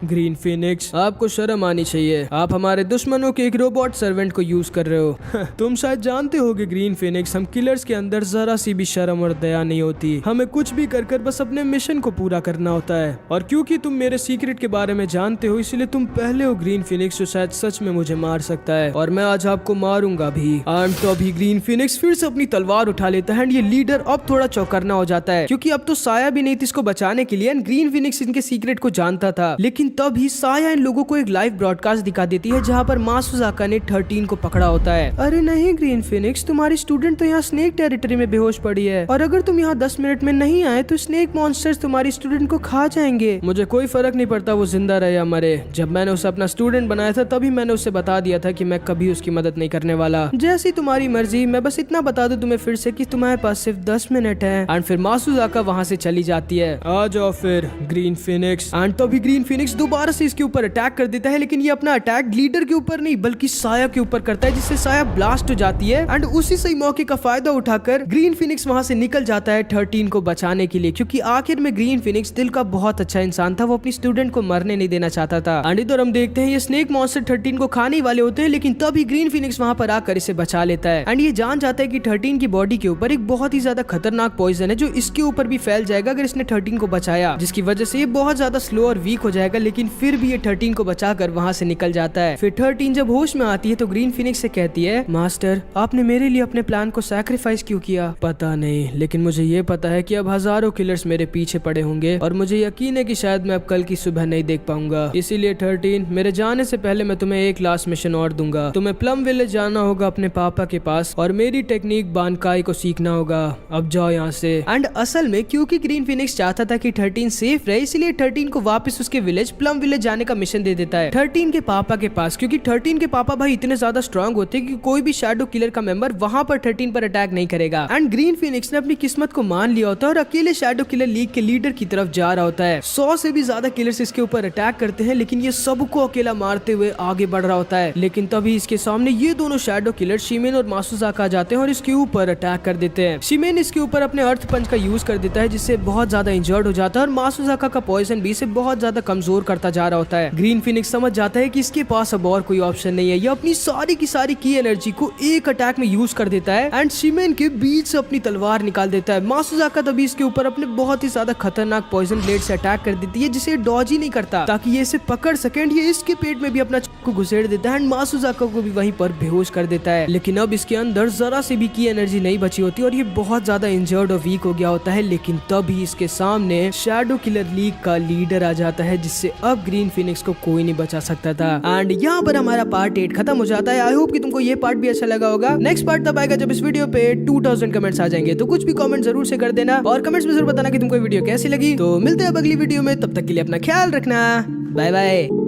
ग्रीन फीनिक्स, आपको शर्म आनी चाहिए। आप हमारे दुश्मनों के एक रोबोट सर्वेंट को यूज कर रहे हो। तुम शायद जानते होगे ग्रीन फीनिक्स, हम किलर्स के अंदर जरा सी भी शर्म और दया नहीं होती। हमें कुछ भी कर बस अपने मिशन को पूरा करना होता है। और क्योंकि तुम मेरे सीक्रेट के बारे में जानते हो, इसलिए तुम पहले हो ग्रीन फीनिक्स जो शायद सच में मुझे मार सकता है, और मैं आज आपको मारूंगा भी। तो अभी ग्रीन फीनिक्स फिर से अपनी तलवार उठा लेता है। ये लीडर अब थोड़ा चौकन्ना हो जाता है, क्योंकि अब तो साया भी नहीं थी इसको बचाने के लिए। ग्रीन फीनिक्स इनके सीक्रेट को जानता था, लेकिन तभी साया इन लोगों को एक लाइव ब्रॉडकास्ट दिखा देती है जहां पर मासुजाका ने 13 को पकड़ा होता है। अरे नहीं ग्रीन फीनिक्स, तुम्हारी स्टूडेंट तो यहाँ स्नेक टेरिटरी में बेहोश पड़ी है, और अगर तुम यहाँ 10 मिनट में नहीं आए तो स्नेक मॉन्स्टर्स तुम्हारी स्टूडेंट को खा जाएंगे। मुझे कोई फर्क नहीं पड़ता वो जिंदा रहे या मरे। जब मैंने उसे अपना स्टूडेंट बनाया था तभी मैंने उसे बता दिया था कि मैं कभी उसकी मदद नहीं करने वाला। जैसी तुम्हारी मर्जी। मैं बस इतना बता दूं तुम्हें फिर से कि तुम्हारे पास सिर्फ 10 मिनट है। एंड फिर मासुजाका वहाँ से चली जाती है। आ जाओ फिर ग्रीन फीनिक्स। एंड तभी ग्रीन फीनिक्स दोबारा से इसके ऊपर अटैक कर देता है, लेकिन ये अपना अटैक लीडर के ऊपर नहीं बल्कि साया के ऊपर करता है, जिससे साया ब्लास्ट हो जाती है। एंड उसी सही मौके का फायदा उठाकर ग्रीन फीनिक्स वहां से निकल जाता है 13 को बचाने के लिए, क्योंकि आखिर में ग्रीन फीनिक्स दिल का बहुत अच्छा इंसान था, वो अपनी स्टूडेंट को मरने नहीं देना चाहता था। एंड इधर हम देखते हैं ये स्नेक मॉन्स्टर 13 को खाने वाले होते हैं, लेकिन तभी ग्रीन फीनिक्स वहां पर आकर इसे बचा लेता है। एंड ये जान जाता है कि 13 की बॉडी के ऊपर एक बहुत ही ज्यादा खतरनाक पॉइजन है जो इसके ऊपर भी फैल जाएगा अगर इसने 13 को बचाया, जिसकी वजह से ये बहुत ज्यादा स्लो और वीक हो जाएगा। लेकिन फिर भी ये 13 को बचाकर वहां से निकल जाता है। फिर 13 जब होश में आती है तो ग्रीन फीनिक्स से कहती है, मास्टर आपने मेरे लिए अपने प्लान को सैक्रिफाइस क्यों किया? पता नहीं, लेकिन मुझे ये पता है कि अब हजारों किलर्स मेरे पीछे पड़े होंगे और मुझे यकीन है कि शायद मैं अब कल की सुबह नहीं देख पाऊंगा। इसीलिए 13 मेरे जाने से पहले मैं तुम्हें एक लास्ट मिशन और दूंगा। तुम्हें प्लम विलेज जाना होगा अपने पापा के पास और मेरी टेक्निक बानकाई को सीखना होगा। अब जाओ यहाँ से। एंड असल में क्योंकि ग्रीन फीनिक्स चाहता था कि 13 सेफ रहे, इसलिए 13 को वापस उसके विलेज प्लम विलेज जाने का मिशन दे देता है 13 के पापा के पास, क्योंकि 13 के पापा भाई इतने ज्यादा स्ट्रांग होते हैं कि कोई भी शैडो किलर का मेंबर वहां पर 13 पर अटैक नहीं करेगा। एंड ग्रीन फिनिक्स ने अपनी किस्मत को मान लिया होता है और अकेले शैडो किलर लीग के लीडर की तरफ जा रहा होता है। 100 से भी ज्यादा किलर्स इसके ऊपर अटैक करते हैं, लेकिन ये सबको अकेला मारते हुए आगे बढ़ रहा होता है। लेकिन तभी इसके सामने ये दोनों शैडो किलर शिमेन और मासुजाका आ जाते हैं और इसके ऊपर अटैक कर देते हैं। शिमेन इसके ऊपर अपने अर्थ पंच का यूज कर देता है, जिससे बहुत ज्यादा इंजर्ड हो जाता है और मासुजाका का पॉइजन भी इसे बहुत ज्यादा कमजोर करता जा रहा होता है। ग्रीन फिनिक्स समझ जाता है कि इसके पास अब और कोई ऑप्शन नहीं है। ये अपनी सारी की सारी की एनर्जी को एक अटैक में यूज कर देता है एंड शिमेन के बीच से अपनी तलवार निकाल देता है। मासुजाका तभी इसके ऊपर अपने बहुत ही ज्यादा खतरनाक पॉइजन ब्लेड से अटैक कर देती है, जिसे डॉज ही नहीं करता ताकि ये इसे पकड़ सके। ये इसके पेट में भी अपना चाकू घुसेड़ देता है एंड मासुजाका को भी वहीं पर बेहोश कर देता है। लेकिन अब इसके अंदर जरा से भी की एनर्जी नहीं बची होती और ये बहुत ज्यादा इंजर्ड और वीक हो गया होता है। लेकिन तभी इसके सामने शैडो किलर लीग का लीडर आ जाता है, जिससे अब ग्रीन फिनिक्स को कोई नहीं बचा सकता था। एंड यहाँ पर हमारा पार्ट 8 खत्म हो जाता है। आई होप कि तुमको ये पार्ट भी अच्छा लगा होगा। नेक्स्ट पार्ट तब आएगा जब इस वीडियो पे 2000 कमेंट्स आ जाएंगे, तो कुछ भी कमेंट जरूर से कर देना और कमेंट्स में जरूर बताना कि तुमको वीडियो कैसी लगी। तो मिलते हैं अब अगली वीडियो में, तब तक के लिए अपना ख्याल रखना। Bye bye.